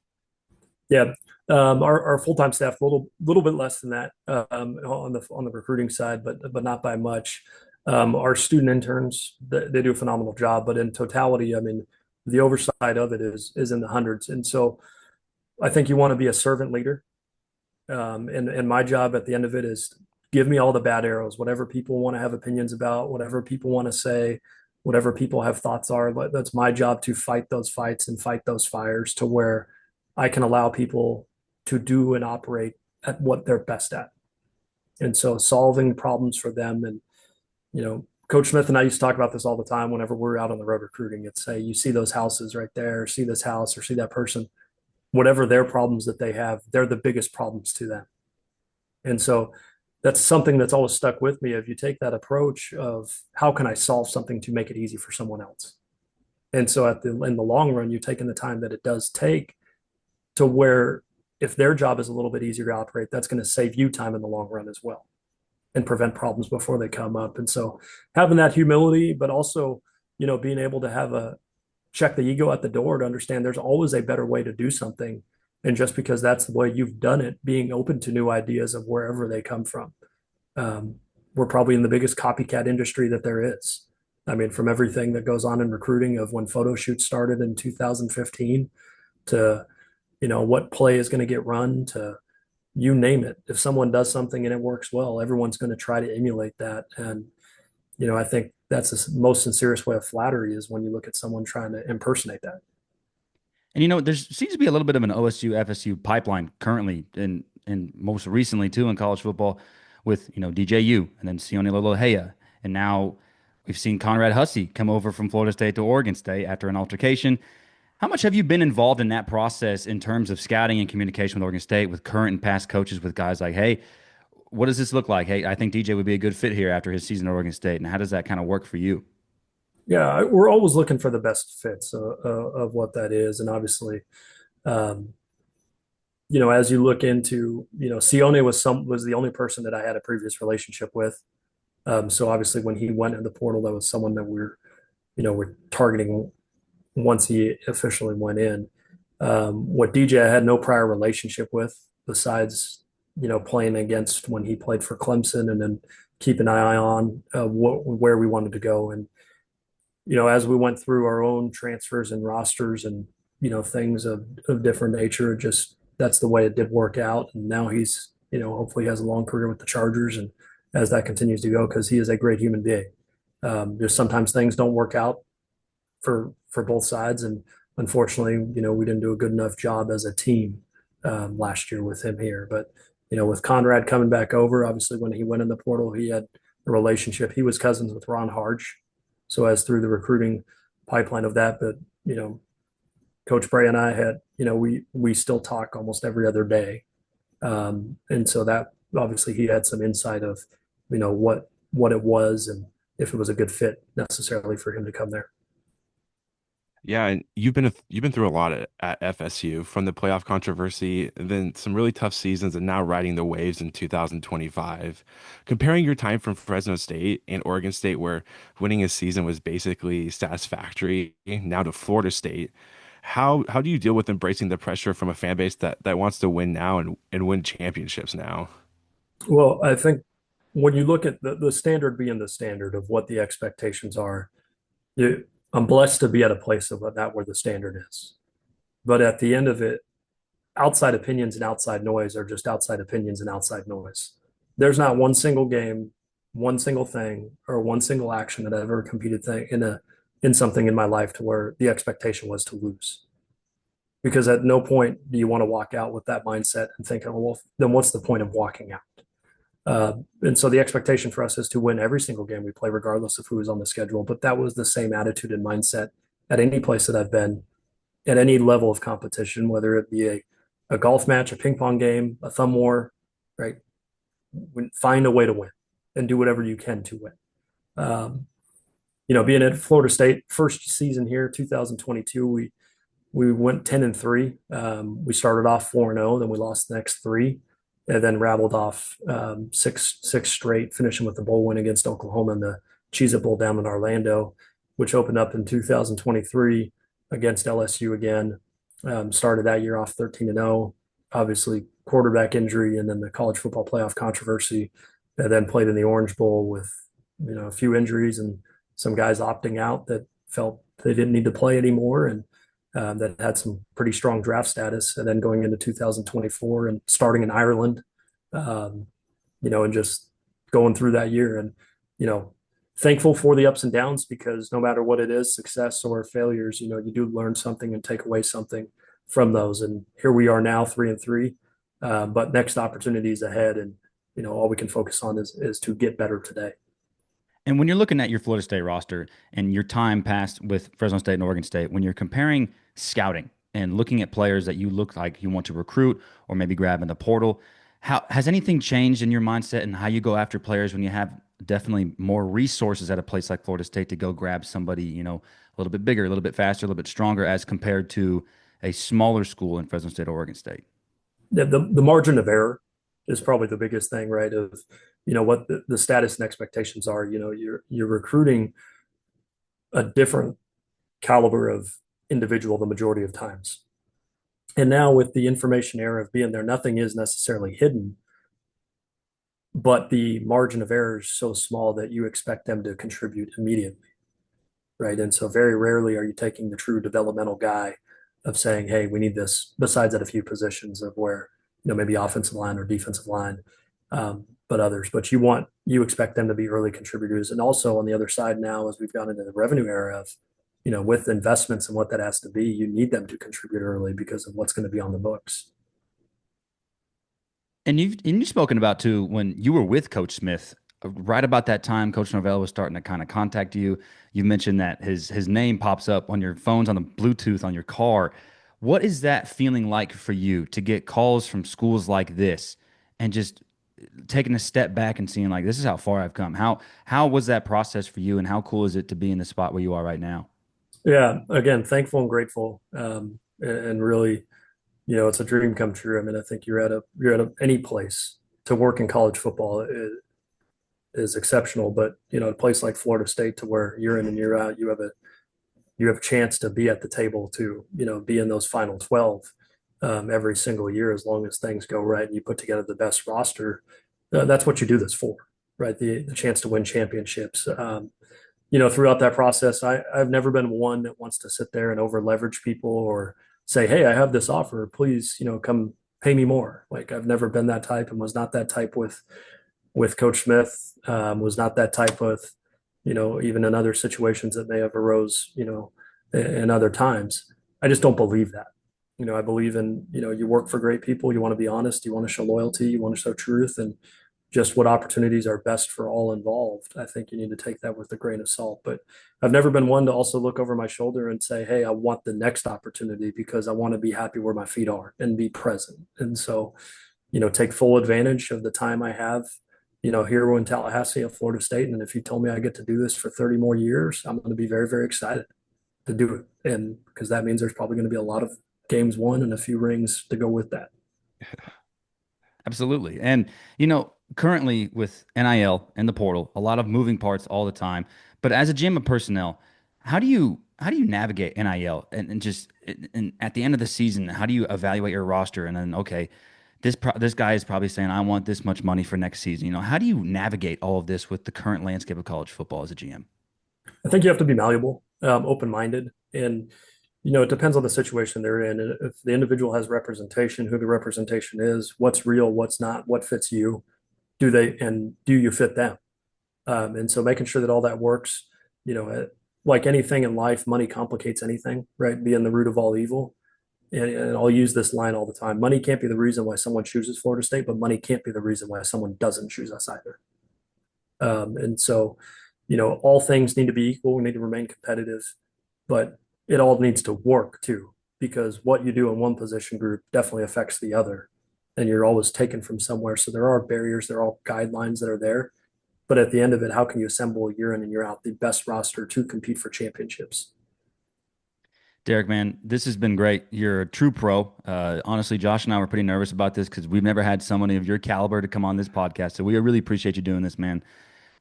Yeah. Our full-time staff, a little bit less than that on the recruiting side, but not by much. Our student interns, they do a phenomenal job, but in totality, I mean, the oversight of it is in the hundreds. And so I think you want to be a servant leader. And my job at the end of it is give me all the bad arrows, whatever people want to have opinions about, whatever people want to say. whatever people have thoughts are, but that's my job to fight those fights and fight those fires to where I can allow people to do and operate at what they're best at. And so solving problems for them. And, Coach Smith and I used to talk about this all the time whenever we're out on the road recruiting. It's say, you see those houses right there, see this house or see that person, whatever their problems that they have, they're the biggest problems to them. And so that's something that's always stuck with me. If you take that approach of how can I solve something to make it easy for someone else? And so in the long run, you've taken the time that it does take to where if their job is a little bit easier to operate, that's going to save you time in the long run as well and prevent problems before they come up. And so having that humility, but also, being able to have a check the ego at the door to understand there's always a better way to do something. And just because that's the way you've done it, being open to new ideas of wherever they come from. We're probably in the biggest copycat industry that there is. I mean, from everything that goes on in recruiting of when photo shoots started in 2015 to, what play is going to get run to you name it. If someone does something and it works well, everyone's going to try to emulate that. And, I think that's the most sincerest way of flattery is when you look at someone trying to impersonate that. And there seems to be a little bit of an OSU FSU pipeline currently, and most recently too in college football, with DJU and then Sione Lolahea, and now we've seen Conrad Hussey come over from Florida State to Oregon State after an altercation. How much have you been involved in that process in terms of scouting and communication with Oregon State, with current and past coaches, with guys like, hey, what does this look like? Hey, I think DJ would be a good fit here after his season at Oregon State, and how does that kind of work for you? Yeah, we're always looking for the best fits of what that is. And obviously, um, as you look into, Sione was the only person that I had a previous relationship with. So obviously when he went in the portal, that was someone that we're targeting once he officially went in. What DJ I had no prior relationship with besides, playing against when he played for Clemson and then keep an eye on where we wanted to go. And, as we went through our own transfers and rosters and, things of different nature, just that's the way it did work out. And now he's, hopefully has a long career with the Chargers. And as that continues to go, because he is a great human being. There's sometimes things don't work out for both sides. And unfortunately, we didn't do a good enough job as a team last year with him here. But, with Conrad coming back over, obviously when he went in the portal, he had a relationship. He was cousins with Ron Harge. So as through the recruiting pipeline of that, but, Coach Bray and I had, we still talk almost every other day. And so that obviously he had some insight of, what it was and if it was a good fit necessarily for him to come there. Yeah, and you've been through a lot at FSU, from the playoff controversy, and then some really tough seasons, and now riding the waves in 2025. Comparing your time from Fresno State and Oregon State, where winning a season was basically satisfactory, now to Florida State, how do you deal with embracing the pressure from a fan base that wants to win now and win championships now? Well, I think when you look at the standard being the standard of what the expectations are, you, I'm blessed to be at a place of that where the standard is. But at the end of it, outside opinions and outside noise are just outside opinions and outside noise. There's not one single game, one single thing, or one single action that I ever competed in something in my life to where the expectation was to lose. Because at no point do you want to walk out with that mindset and think, oh, well, then what's the point of walking out? And so the expectation for us is to win every single game we play, regardless of who is on the schedule. But that was the same attitude and mindset at any place that I've been, at any level of competition, whether it be a golf match, a ping pong game, a thumb war, right? Find a way to win and do whatever you can to win. Being at Florida State, first season here, 2022, we went 10-3. We started off 4-0, then we lost the next three, and then rattled off six straight, finishing with the bowl win against Oklahoma in the Cheez-It Bowl down in Orlando, which opened up in 2023 against LSU again. Started that year off 13-0. Obviously, quarterback injury, and then the college football playoff controversy. And then played in the Orange Bowl with a few injuries and some guys opting out that felt they didn't need to play anymore, and that had some pretty strong draft status. And then going into 2024 and starting in Ireland, and just going through that year. And, thankful for the ups and downs because no matter what it is, success or failures, you do learn something and take away something from those. And here we are now, 3-3, but next opportunities ahead, and all we can focus on is to get better today. And when you're looking at your Florida State roster and your time passed with Fresno State and Oregon State, when you're comparing scouting and looking at players that you look like you want to recruit or maybe grab in the portal, how has anything changed in your mindset and how you go after players when you have definitely more resources at a place like Florida State to go grab somebody, a little bit bigger, a little bit faster, a little bit stronger as compared to a smaller school in Fresno State or Oregon State? The margin of error is probably the biggest thing, right? Of what the status and expectations are. You're recruiting a different caliber of individual the majority of times. And now with the information era of being there, nothing is necessarily hidden, but the margin of error is so small that you expect them to contribute immediately, right? And so very rarely are you taking the true developmental guy of saying, hey, we need this, besides at a few positions of where, maybe offensive line or defensive line, but others. But you expect them to be early contributors. And also on the other side now, as we've gone into the revenue era of, with investments and what that has to be, you need them to contribute early because of what's going to be on the books. And you've spoken about too when you were with Coach Smith, right about that time, Coach Norvell was starting to kind of contact you. You mentioned that his name pops up on your phones on the Bluetooth on your car. What is that feeling like for you to get calls from schools like this and just taking a step back and seeing like this is how far I've come? How was that process for you, and how cool is it to be in the spot where you are right now? Yeah, again, thankful and grateful, and really, it's a dream come true. I mean, I think any place to work in college football is exceptional, but a place like Florida State, to where year in and year out, you have a chance to be at the table to be in those final 12 every single year, as long as things go right and you put together the best roster. That's what you do this for, right? The chance to win championships. Throughout that process, I've never been one that wants to sit there and over leverage people or say, hey, I have this offer, please, come pay me more. Like, I've never been that type, and was not that type with Coach Smith, was not that type with, even in other situations that may have arose, in other times. I just don't believe that. I believe in, you work for great people, you want to be honest, you want to show loyalty, you want to show truth, and just what opportunities are best for all involved. I think you need to take that with a grain of salt. But I've never been one to also look over my shoulder and say, hey, I want the next opportunity because I want to be happy where my feet are and be present. And so, take full advantage of the time I have, here in Tallahassee at Florida State. And if you told me I get to do this for 30 more years, I'm going to be very, very excited to do it. And because that means there's probably going to be a lot of games won and a few rings to go with that. Absolutely. And, currently with NIL and the portal, a lot of moving parts all the time. But as a GM of personnel, how do you navigate NIL and just and at the end of the season, how do you evaluate your roster and then okay, this guy is probably saying I want this much money for next season. How do you navigate all of this with the current landscape of college football as a GM? I think you have to be malleable, open-minded, and it depends on the situation they're in. And if the individual has representation, who the representation is, what's real, what's not, what fits you, do you fit them? And so making sure that all that works, like anything in life, money complicates anything, right? Being the root of all evil. And I'll use this line all the time. Money can't be the reason why someone chooses Florida State, but money can't be the reason why someone doesn't choose us either. And so, all things need to be equal. We need to remain competitive, but it all needs to work too, because what you do in one position group definitely affects the other. And you're always taken from somewhere. So there are barriers, there are guidelines that are there. But at the end of it, how can you assemble year in and year out the best roster to compete for championships? Darrick, man, this has been great. You're a true pro. Honestly, Josh and I were pretty nervous about this because we've never had somebody of your caliber to come on this podcast. So we really appreciate you doing this, man.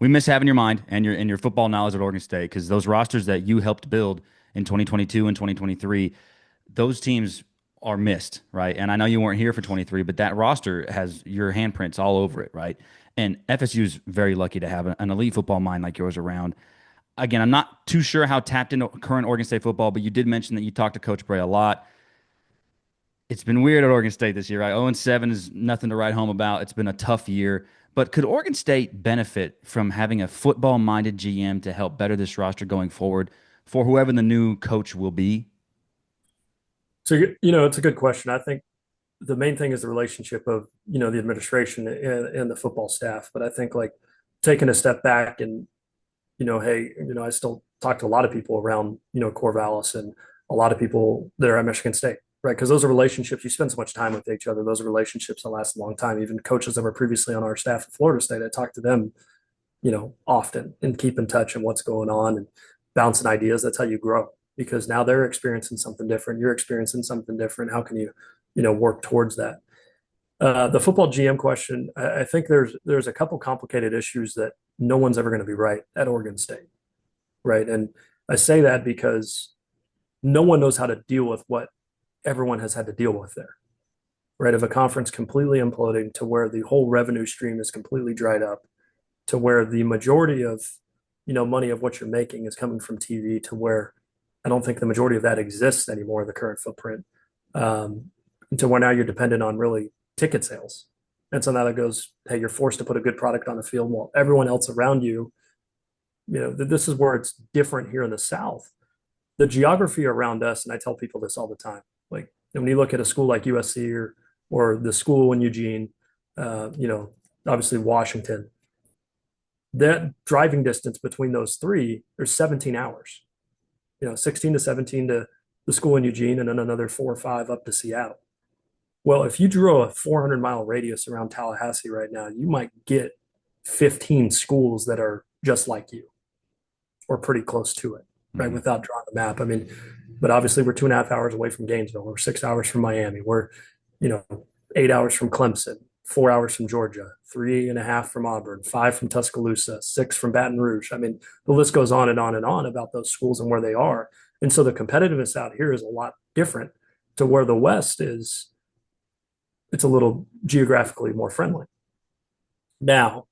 We miss having your mind and your football knowledge at Oregon State because those rosters that you helped build in 2022 and 2023, those teams are missed, right? And I know you weren't here for 23, but that roster has your handprints all over it, right? And FSU is very lucky to have an elite football mind like yours around. Again, I'm not too sure how tapped into current Oregon State football, but you did mention that you talked to Coach Bray a lot. It's been weird at Oregon State this year, right? 0-7 is nothing to write home about. It's been a tough year, But could Oregon State benefit from having a football-minded GM to help better this roster going forward for whoever the new coach will be? So, it's a good question. I think the main thing is the relationship of, the administration and the football staff. But I think like taking a step back and, hey, I still talk to a lot of people around, Corvallis and a lot of people that are at Michigan State, right? Because those are relationships, you spend so much time with each other. Those are relationships that last a long time. Even coaches that were previously on our staff at Florida State, I talk to them, often and keep in touch and what's going on and bouncing ideas. That's how you grow because now they're experiencing something different. You're experiencing something different. How can you, work towards that? The football GM question, I think there's a couple complicated issues that no one's ever going to be right at Oregon State, right? And I say that because no one knows how to deal with what everyone has had to deal with there, right? Of a conference completely imploding to where the whole revenue stream is completely dried up, to where the majority of money of what you're making is coming from TV, to where I don't think the majority of that exists anymore, the current footprint, to where now you're dependent on really ticket sales. And so now that goes, hey, you're forced to put a good product on the field while everyone else around you, this is where it's different here in the South. The geography around us, and I tell people this all the time, like when you look at a school like USC or the school in Eugene, obviously Washington, that driving distance between those three, there's 17 hours, 16 to 17 to the school in Eugene and then another 4 or 5 up to Seattle. Well, if you drew a 400-mile radius around Tallahassee right now, you might get 15 schools that are just like you or pretty close to it, right? Without drawing the map. I mean, but obviously we're 2.5 hours away from Gainesville. We're 6 hours from Miami. We're, 8 hours from Clemson, 4 hours from Georgia, 3.5 from Auburn, 5 from Tuscaloosa, 6 from Baton Rouge. I mean, the list goes on and on and on about those schools and where they are. And so the competitiveness out here is a lot different to where the West is. It's a little geographically more friendly. Now,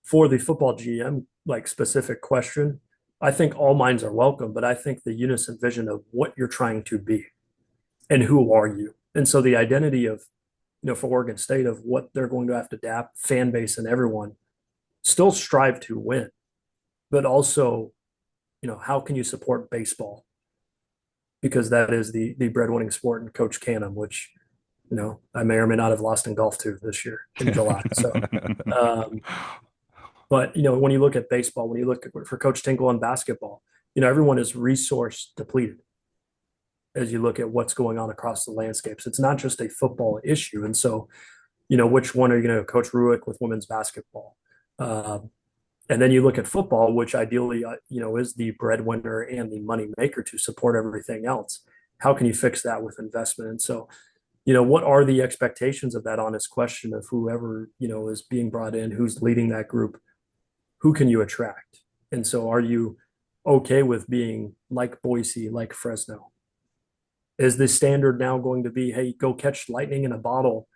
for the football GM, like specific question, I think all minds are welcome, but I think the unison vision of what you're trying to be and who are you. And so the identity of, for Oregon State of what they're going to have to adapt, fan base and everyone still strive to win, but also, how can you support baseball? Because that is the breadwinning sport in Coach Canham, which, I may or may not have lost in golf too this year in July. So, but when you look at baseball, when you look for Coach Tinkle in basketball, everyone is resource depleted as you look at what's going on across the landscapes. It's not just a football issue. And so, which one are you going to coach Ruick with women's basketball? And then you look at football, which ideally, is the breadwinner and the money maker to support everything else. How can you fix that with investment? And so, what are the expectations of that honest question of whoever, is being brought in, who's leading that group, who can you attract? And so are you okay with being like Boise, like Fresno? Is the standard now going to be, hey, go catch lightning in a bottle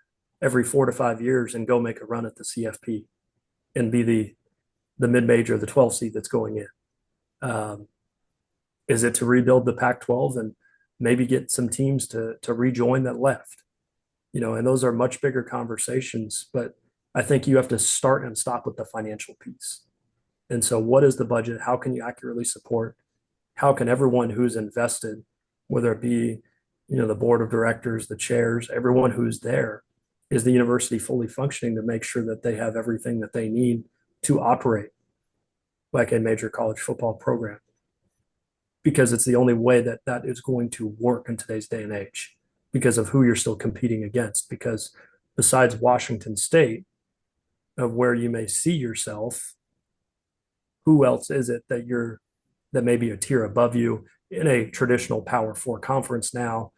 every 4 to 5 years and go make a run at the CFP and be the mid-major, the 12 seed that's going in? Is it to rebuild the Pac-12 and maybe get some teams to rejoin that left? And those are much bigger conversations, but I think you have to start and stop with the financial piece. And so what is the budget? How can you accurately support? How can everyone who's invested, whether it be, the board of directors, the chairs, everyone who's there, is the university fully functioning to make sure that they have everything that they need to operate like a major college football program? Because it's the only way that that is going to work in today's day and age because of who you're still competing against. Because besides Washington State, of where you may see yourself, who else is it that may be a tier above you in a traditional Power 4 conference now,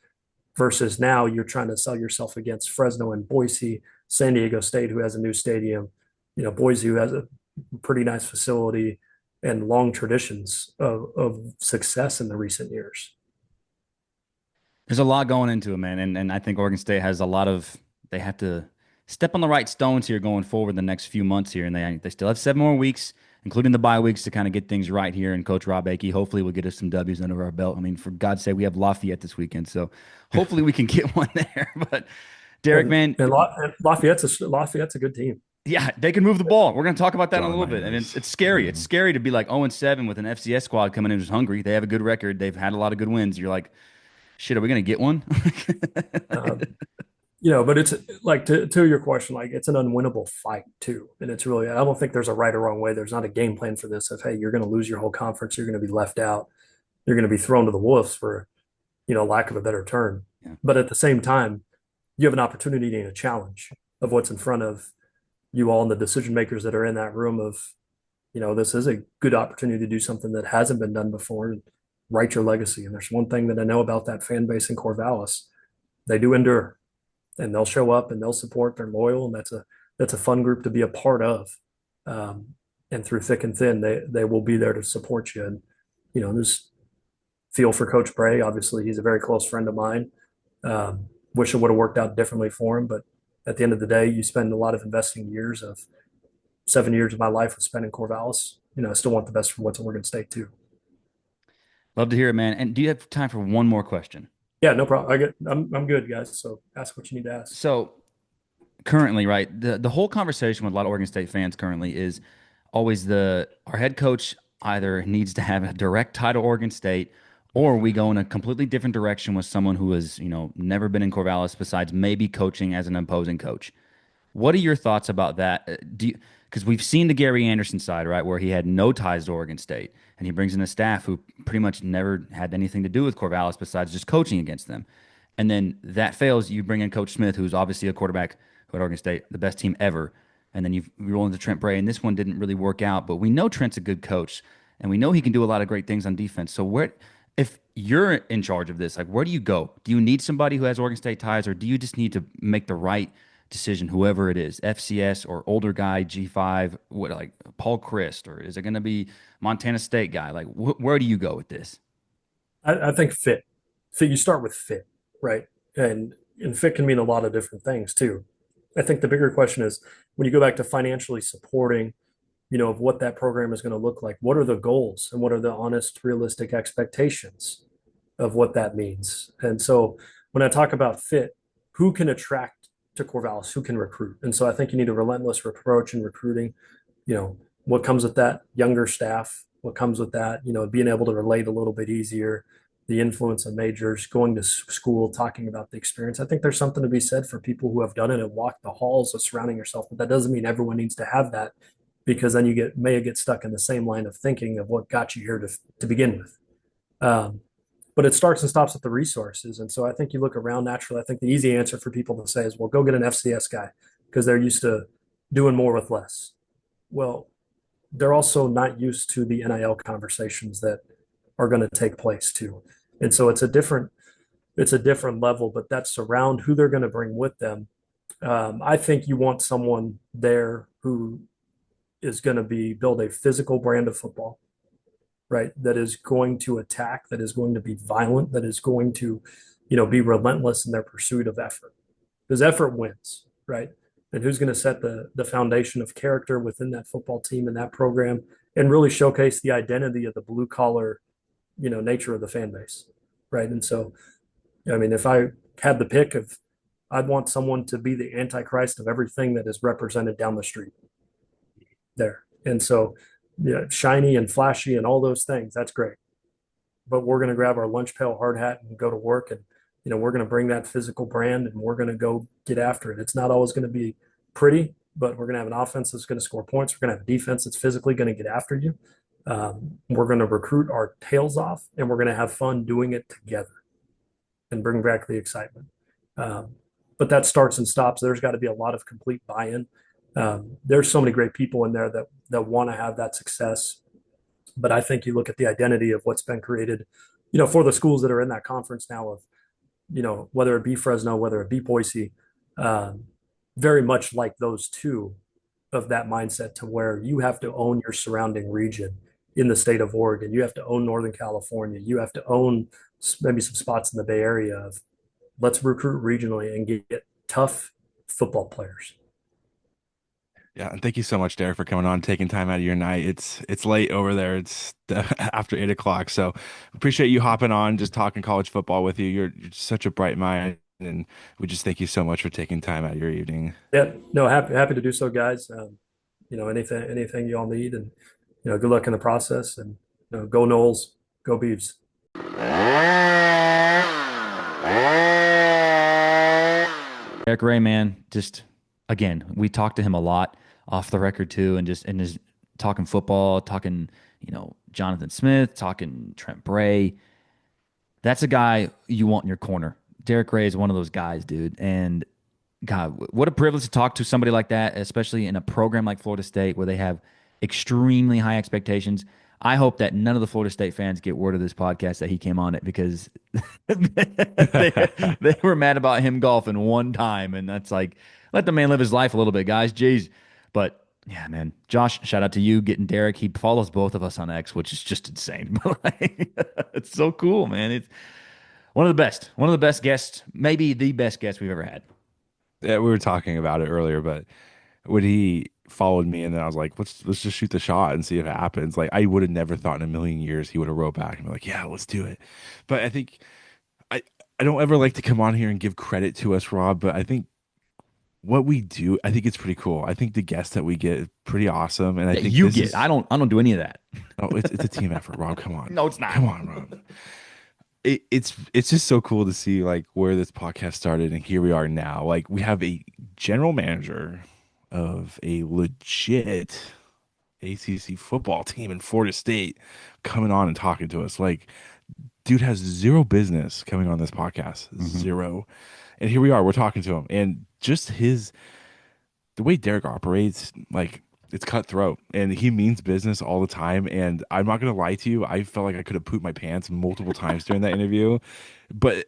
versus now you're trying to sell yourself against Fresno and Boise, San Diego State, who has a new stadium, Boise, who has a pretty nice facility and long traditions of success in the recent years. There's a lot going into it, man. And I think Oregon State has they have to step on the right stones here going forward the next few months here. And they still have 7 more weeks, including the bye weeks, to kind of get things right here. And Coach Rob Akey hopefully will get us some W's under our belt. I mean, for God's sake, we have Lafayette this weekend. So hopefully we can get one there. But Darrick, man. And Lafayette's a good team. Yeah, they can move the ball. We're going to talk about that in a John little bit. And Myers. it's scary. It's scary to be like 0-7 with an FCS squad coming in who's hungry. They have a good record. They've had a lot of good wins. You're like, shit, are we going to get one? Um, but it's like to your question, like it's an unwinnable fight too. And it's really, I don't think there's a right or wrong way. There's not a game plan for this of, hey, you're going to lose your whole conference. You're going to be left out. You're going to be thrown to the wolves for, lack of a better term. Yeah. But at the same time, you have an opportunity and a challenge of what's in front of you all and the decision makers that are in that room of, this is a good opportunity to do something that hasn't been done before and write your legacy. And there's one thing that I know about that fan base in Corvallis. They do endure and they'll show up and they'll support. They're loyal. And that's a fun group to be a part of. And through thick and thin, they will be there to support you. And, there's feel for Coach Bray. Obviously, he's a very close friend of mine. Wish it would have worked out differently for him, but at the end of the day, you spend a lot of investing years of 7 years of my life was spent in Corvallis. I still want the best for what's Oregon State too. Love to hear it, man. And do you have time for one more question? Yeah, no problem. I'm good, guys. So ask what you need to ask. So currently, right, the whole conversation with a lot of Oregon State fans currently is always our head coach either needs to have a direct tie to Oregon State or we go in a completely different direction with someone who has, never been in Corvallis besides maybe coaching as an opposing coach. What are your thoughts about that? Because we've seen the Gary Anderson side, right, where he had no ties to Oregon State, and he brings in a staff who pretty much never had anything to do with Corvallis besides just coaching against them. And then that fails. You bring in Coach Smith, who's obviously a quarterback who at Oregon State, the best team ever. And then you roll into Trent Bray, and this one didn't really work out. But we know Trent's a good coach, and we know he can do a lot of great things on defense. So if you're in charge of this, like where do you go? Do you need somebody who has Oregon State ties, or do you just need to make the right decision, whoever it is, FCS or older guy, G5, what like Paul Christ, or is it going to be Montana State guy? Like, where do you go with this? I think fit. Fit. You start with fit, right? And fit can mean a lot of different things too. I think the bigger question is when you go back to financially supporting, of what that program is going to look like. What are the goals and what are the honest, realistic expectations of what that means? And so when I talk about fit, who can attract to Corvallis, who can recruit? And so I think you need a relentless approach in recruiting. What comes with that? Younger staff. What comes with that? Being able to relate a little bit easier, the influence of majors, going to school, talking about the experience. I think there's something to be said for people who have done it and walked the halls of surrounding yourself. But that doesn't mean everyone needs to have that because then you may get stuck in the same line of thinking of what got you here to begin with. But it starts and stops at the resources. And so I think you look around naturally. I think the easy answer for people to say is, well, go get an FCS guy because they're used to doing more with less. Well, they're also not used to the NIL conversations that are going to take place too. And so it's a different level, but that's around who they're going to bring with them. I think you want someone there who is going to build a physical brand of football, right? That is going to attack, that is going to be violent, that is going to, be relentless in their pursuit of effort. Because effort wins, right? And who's going to set the foundation of character within that football team and that program and really showcase the identity of the blue collar, nature of the fan base, right? And so, I mean, if I had the pick of, I'd want someone to be the antichrist of everything that is represented down the street there. And so, yeah, shiny and flashy and all those things, that's great. But we're going to grab our lunch pail hard hat and go to work and, we're going to bring that physical brand and we're going to go get after it. It's not always going to be pretty, but we're going to have an offense that's going to score points. We're going to have a defense that's physically going to get after you. We're going to recruit our tails off and we're going to have fun doing it together and bring back the excitement. But that starts and stops. There's got to be a lot of complete buy-in. There's so many great people in there that want to have that success. But I think you look at the identity of what's been created, for the schools that are in that conference now of, whether it be Fresno, whether it be Boise, very much like those two of that mindset to where you have to own your surrounding region in the state of Oregon. You have to own Northern California. You have to own maybe some spots in the Bay Area of let's recruit regionally and get tough football players. Yeah, and thank you so much, Darrick, for coming on, taking time out of your night. It's late over there. It's after 8 o'clock. So appreciate you hopping on, just talking college football with you. You're such a bright mind, And we just thank you so much for taking time out of your evening. Yeah, no, happy to do so, guys. Anything y'all need, and good luck in the process. And go Knowles, go Beavs. Darrick Yray, man, just again, we talked to him a lot off the record too, and just talking football, talking, Jonathan Smith, talking Trent Bray. That's a guy you want in your corner. Darrick Yray is one of those guys, dude. And God, what a privilege to talk to somebody like that, especially in a program like Florida State where they have extremely high expectations. I hope that none of the Florida State fans get word of this podcast that he came on it because they were mad about him golfing one time. And that's like, let the man live his life a little bit, guys. Jeez. But yeah, man. Josh, shout out to you getting Derek. He follows both of us on X, which is just insane. But like, it's so cool, man. It's one of the best guests, maybe the best guest we've ever had. Yeah, we were talking about it earlier, but when he followed me and then I was like, let's just shoot the shot and see if it happens. Like I would have never thought in a million years he would have wrote back and be like, yeah, let's do it. But I think I I don't ever like to come on here and give credit to us, Rob, but I think what we do, I think it's pretty cool. I think the guests that we get is pretty awesome. And I That think you this get. is I don't do any of that. oh, it's a team effort, Rob. Come on. No, it's not. Come on, Rob. It's just so cool to see like where this podcast started and here we are now. Like we have a general manager of a legit ACC football team in Florida State coming on and talking to us. Like, dude has zero business coming on this podcast, Mhm. zero. And here we are, we're talking to him, and just the way Derek operates, like it's cutthroat and he means business all the time. And I'm not gonna lie to you, I felt like I could have pooped my pants multiple times during that interview. But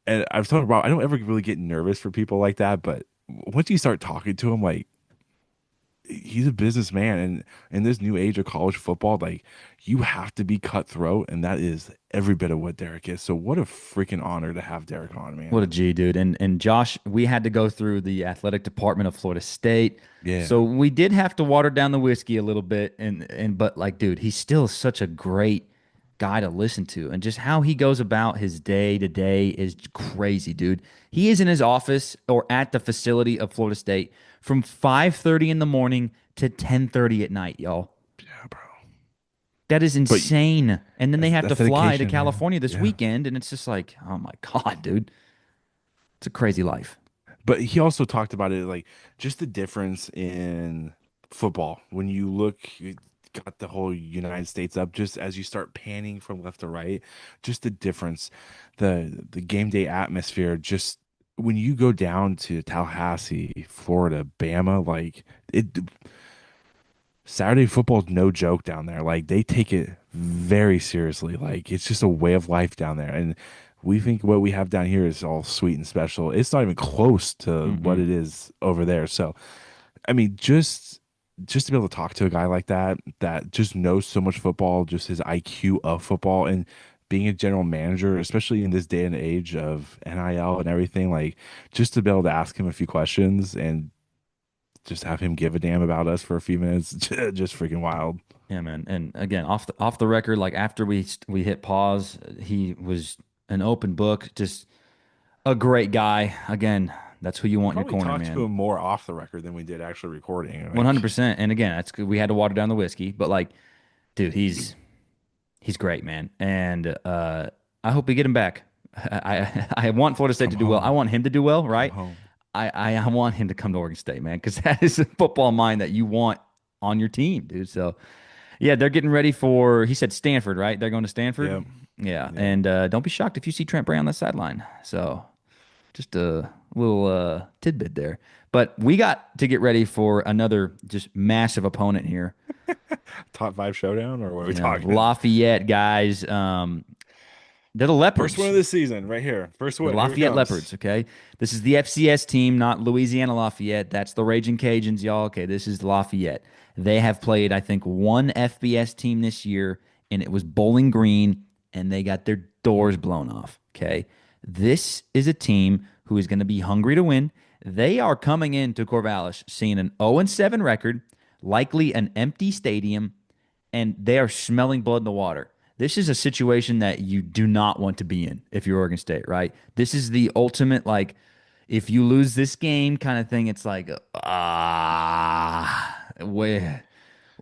and I've told Rob, I don't ever really get nervous for people like that. But once you start talking to him, like he's a businessman, and in this new age of college football, like you have to be cutthroat, and that is every bit of what Derek is. So what a freaking honor to have Derek on, What a man. G, dude. And Josh, we had to go through the athletic department of Florida State. Yeah. So we did have to water down the whiskey a little bit and but like, dude, he's still such a great guy to listen to. And just how he goes about his day to day is crazy, dude. He is in his office or at the facility of Florida State from 5:30 in the morning to 10:30 at night, y'all. Yeah, bro. That is But insane. And then they have to that's fly to dedication, man. California this Yeah. weekend and it's just like, oh my God, dude. It's a crazy life. But he also talked about it like just the difference in football. When you look, you got the whole United States up, just as you start panning from left to right, just the difference, the game day atmosphere, just when you go down to Tallahassee, Florida, Bama, like it Saturday football is no joke down there. Like they take it very seriously. Like it's just a way of life down there. And we think what we have down here is all sweet and special. It's not even close to what Mm-mm. it is over there. So, I mean, just to be able to talk to a guy like that that just knows so much football, just his IQ of football and being a general manager, especially in this day and age of NIL and everything, like just to be able to ask him a few questions and just have him give a damn about us for a few minutes, just freaking wild. Yeah, man. And again, off the record, like after we hit pause, he was an open book, just a great guy. Again, that's who you We want in your probably corner, talked to man. him more off the record than we did actually recording. Like, 100%. And again, that's good. We had to water down the whiskey, but like, dude, he's great, man. And I hope we get him back. I want Florida State come to do well. I home, want him to do well, come right? home. I want him to come to Oregon State, man, because that is a football mind that you want on your team, dude. So yeah, they're getting ready for, he said Stanford, right? They're going to Stanford. Yep, Yeah. yep. And don't be shocked if you see Trent Bray on the sideline. So just a little tidbit there. But we got to get ready for another just massive opponent here. Top five showdown, or what are we talking? Lafayette guys. They're the First one Leopards. of the season, right here. First The one. Here it Lafayette Leopards, comes. okay? This is the FCS team, not Louisiana Lafayette. That's the Raging Cajuns, y'all. Okay, this is Lafayette. They have played, I think, one FBS team this year, and it was Bowling Green, and they got their doors blown off, okay? This is a team who is going to be hungry to win. They are coming into Corvallis seeing an 0-7 record, likely an empty stadium, and they are smelling blood in the water. this is a situation that you do not want to be in if you're Oregon State, right? This is the ultimate, like, if you lose this game kind of thing, it's like, where,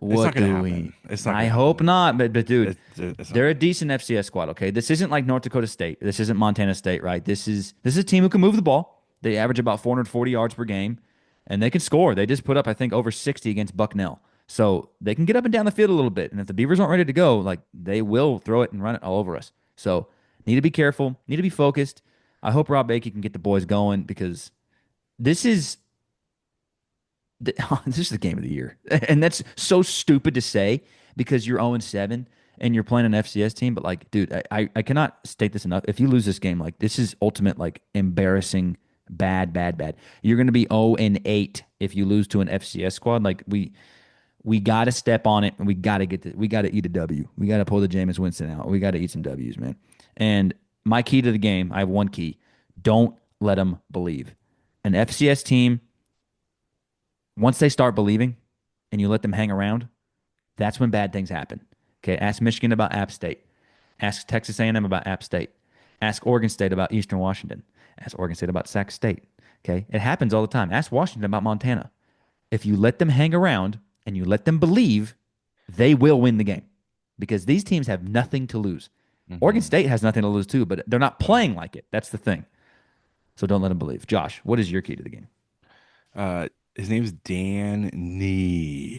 It's not what going to do we? happen. It's not I going to hope happen. not, but dude, It's not. they're a decent FCS squad, okay? This isn't like North Dakota State. This isn't Montana State, right? This is a team who can move the ball. They average about 440 yards per game, and they can score. They just put up, I think, over 60 against Bucknell. So they can get up and down the field a little bit. And if the Beavers aren't ready to go, like they will throw it and run it all over us. So need to be careful, need to be focused. I hope Rob Bakey can get the boys going because this is this is the game of the year. And that's so stupid to say because you're 0-7 and you're playing an FCS team. But like, dude, I cannot state this enough. If you lose this game, like this is ultimate, like embarrassing, bad, bad, bad. You're gonna be 0-8 if you lose to an FCS squad. Like we got to step on it and we got to eat a W. We got to pull the Jameis Winston out. We got to eat some W's, man. And my key to the game, I have one key. Don't let them believe. An FCS team, once they start believing and you let them hang around, that's when bad things happen. Okay, ask Michigan about App State. Ask Texas A&M about App State. Ask Oregon State about Eastern Washington. Ask Oregon State about Sac State. Okay, it happens all the time. Ask Washington about Montana. If you let them hang around and you let them believe, they will win the game because these teams have nothing to lose. Oregon Hmm. State has nothing to lose too, but they're not playing like it. That's the thing. So don't let them believe. Josh, what is your key to the game? His name's Dan Nee,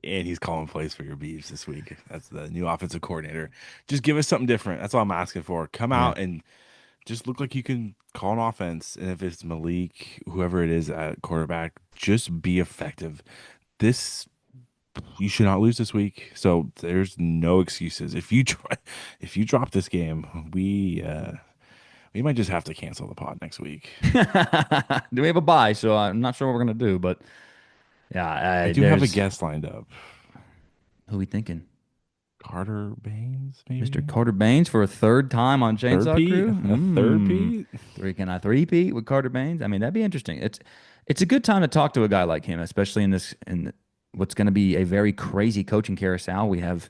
and he's calling plays for your Beavs this week. That's the new offensive coordinator. Just give us something different. That's all I'm asking for. Come Yeah. out and just look like you can call an offense. And if it's Malik, whoever it is at quarterback, just be effective. This You should not lose this week. So there's no excuses. If you drop this game, we might just have to cancel the pod next week. Do we have a bye? So I'm not sure what we're gonna do, but yeah, I do have a there's guest lined up. who we thinking? Carter Baines, Mr. maybe Carter Baines for a third time on third Chainsaw Pete, Crew. a third Pete. Can I three-peat with Carter Baines? I mean, that'd be interesting. It's a good time to talk to a guy like him, especially in what's going to be a very crazy coaching carousel. We have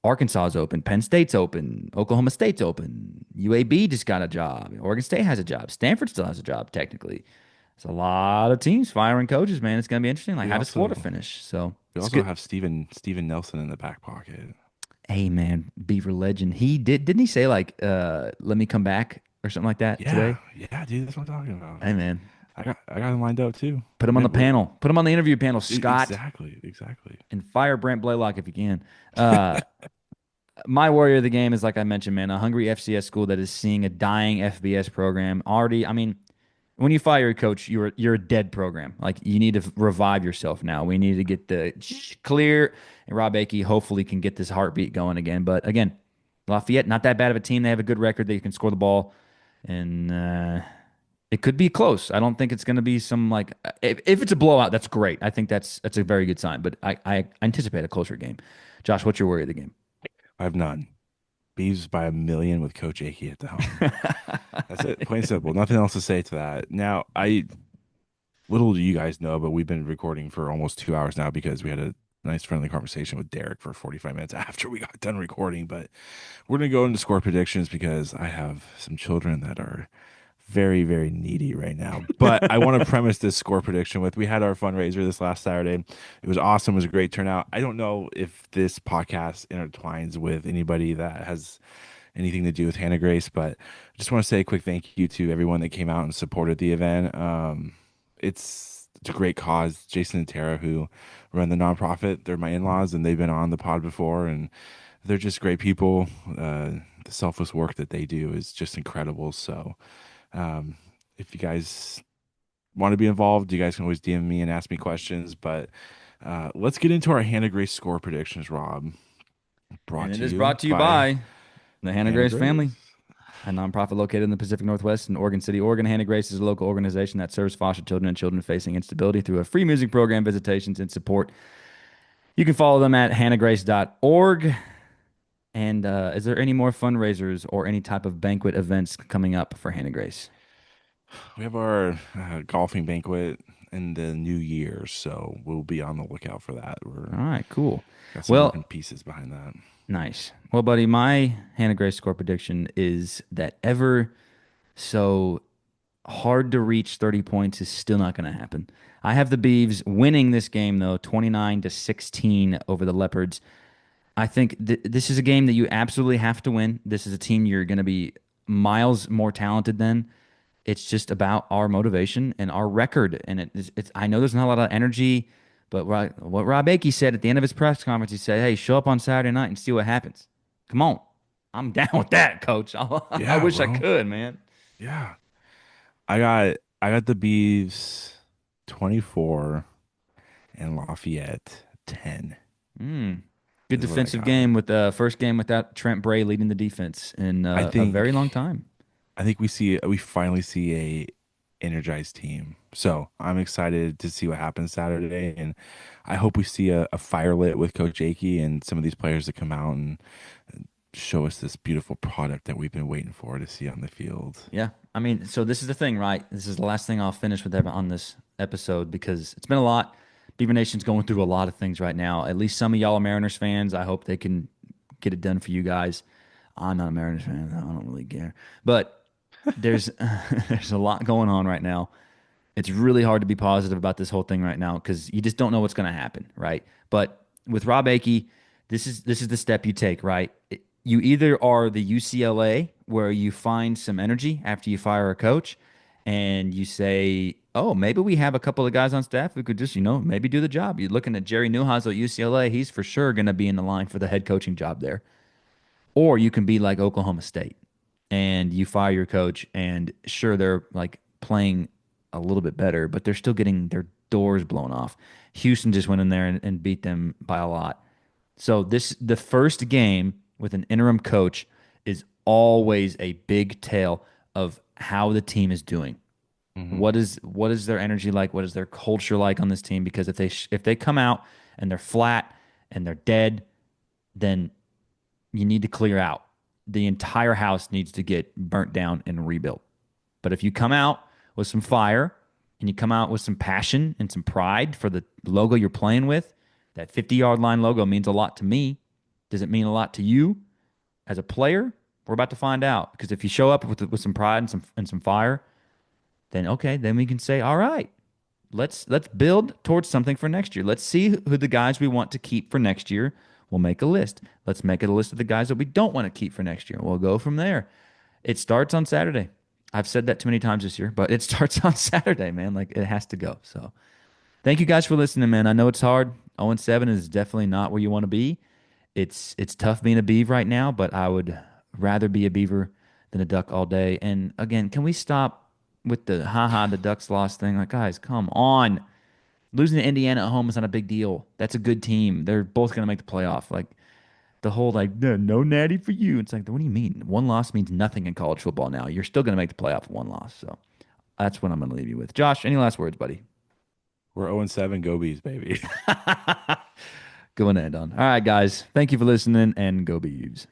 Arkansas's open, Penn State's open, Oklahoma State's open, UAB just got a job, Oregon State has a job, Stanford still has a job technically. There's a lot of teams firing coaches, man. It's going to be interesting. Like, We how does also Florida finish? So we it's also good. have Steven Nelson in the back pocket. Hey, man, Beaver legend. Didn't he say like, let me come back or something like that Yeah, today? yeah, dude, that's what I'm talking about. Hey, man, I got him lined up too. put him on the panel. Put him on the interview panel, Scott, Exactly. and fire Brent Blaylock if you can. Uh, my warrior of the game is like I mentioned, man, a hungry FCS school that is seeing a dying FBS program already. I mean, when you fire a coach, you're a dead program. Like you need to revive yourself now. We need to get the clear, and Rob Akey hopefully can get this heartbeat going again. But again, Lafayette, not that bad of a team. They have a good record. They can score the ball, and it could be close. I don't think it's going to be some like if it's a blowout, that's great. I think that's a very good sign. But I anticipate a closer game. Josh, what's your worry of the game? I have none. Beavs by a million with Coach Akey at the helm. That's it. Plain and simple. Nothing else to say to that. Now, I little do you guys know, but we've been recording for almost 2 hours now because we had a nice friendly conversation with Derek for 45 minutes after we got done recording. But we're gonna go into score predictions because I have some children that are very, very needy right now. But I want to premise this score prediction with we had our fundraiser this last Saturday. It was awesome. It was a great turnout. I don't know if this podcast intertwines with anybody that has anything to do with Hannah Grace, but I just want to say a quick thank you to everyone that came out and supported the event. It's a great cause. Jason and Tara, who run the nonprofit, they're my in-laws, and they've been on the pod before, and they're just great people. The selfless work that they do is just incredible. So, if you guys want to be involved, you guys can always DM me and ask me questions. But let's get into our Hannah Grace score predictions, Rob. And Brought it to is you brought to you by by the Hannah Hannah Grace family, Grace. a nonprofit located in the Pacific Northwest in Oregon City, Oregon. Hannah Grace is a local organization that serves foster children and children facing instability through a free music program, visitations, and support. You can follow them at hannahgrace.org. And is there any more fundraisers or any type of banquet events coming up for Hannah Grace? We have our golfing banquet in the new year, so we'll be on the lookout for that. All We're right, cool. got some Well, moving pieces behind that. Nice. Well, buddy, my Hannah Grace score prediction is that ever so hard to reach 30 points is still not going to happen. I have the Beavs winning this game though, 29-16 over the Leopards. I think this is a game that you absolutely have to win. This is a team you're going to be miles more talented than. It's just about our motivation and our record. And I know there's not a lot of energy, but what Rob Akey said at the end of his press conference, he said, "Hey, show up on Saturday night and see what happens." Come on, I'm down with that, Coach. I Yeah, wish I bro. could, man. Yeah. I got the Beavs 24 and Lafayette 10 Mm. Good is what I defensive got. game with the first game without Trent Bray leading the defense in I a very think long time. I think we finally see a energized team. So I'm excited to see what happens Saturday, and I hope we see a fire lit with Coach Akey and some of these players that come out and show us this beautiful product that we've been waiting for to see on the field. Yeah. I mean, so this is the thing, right? This is the last thing I'll finish with on this episode because it's been a lot. Beaver Nation's going through a lot of things right now. At least some of y'all are Mariners fans. I hope they can get it done for you guys. I'm not a Mariners fan. I don't really care. But there's there's a lot going on right now. It's really hard to be positive about this whole thing right now because you just don't know what's going to happen, right? But with Rob Akey, this is the step you take, right? You either are the UCLA where you find some energy after you fire a coach, and you say, "Oh, maybe we have a couple of guys on staff who could just, maybe do the job." You're looking at Jerry Newhouse at UCLA; he's for sure going to be in the line for the head coaching job there. Or you can be like Oklahoma State and you fire your coach, and sure, they're like playing a little bit better, but they're still getting their doors blown off. Houston just went in there and beat them by a lot. So the first game with an interim coach is always a big tell of how the team is doing. Hmm. What is their energy like? What is their culture like on this team? Because if they come out and they're flat and they're dead, then you need to clear out. The entire house needs to get burnt down and rebuilt. But if you come out with some fire and you come out with some passion and some pride for the logo you're playing with, that 50-yard line logo means a lot to me. Does it mean a lot to you as a player? We're about to find out. Because if you show up with some pride and some fire, then okay, then we can say, all right, let's build towards something for next year. Let's see who the guys we want to keep for next year. We'll make a list. Let's make it a list of the guys that we don't want to keep for next year. We'll go from there. It starts on Saturday. I've said that too many times this year, but it starts on Saturday, man. Like it has to go. So thank you guys for listening, man. I know it's hard. 0-7 is definitely not where you want to be. It's tough being a Beaver right now, but I would rather be a Beaver than a Duck all day. And again, can we stop with the haha the Ducks lost thing? Like, guys, come on. Losing to Indiana at home is not a big deal. That's a good team. They're both going to make the playoff. Like the whole like no natty for you. It's like, what do you mean? One loss means nothing in college football now. You're still going to make the playoff with one loss. So that's what I'm going to leave you with. Josh, any last words, buddy? We're 0-7, go Bees, baby. Go and end on. All right, guys. Thank you for listening and go Beavs.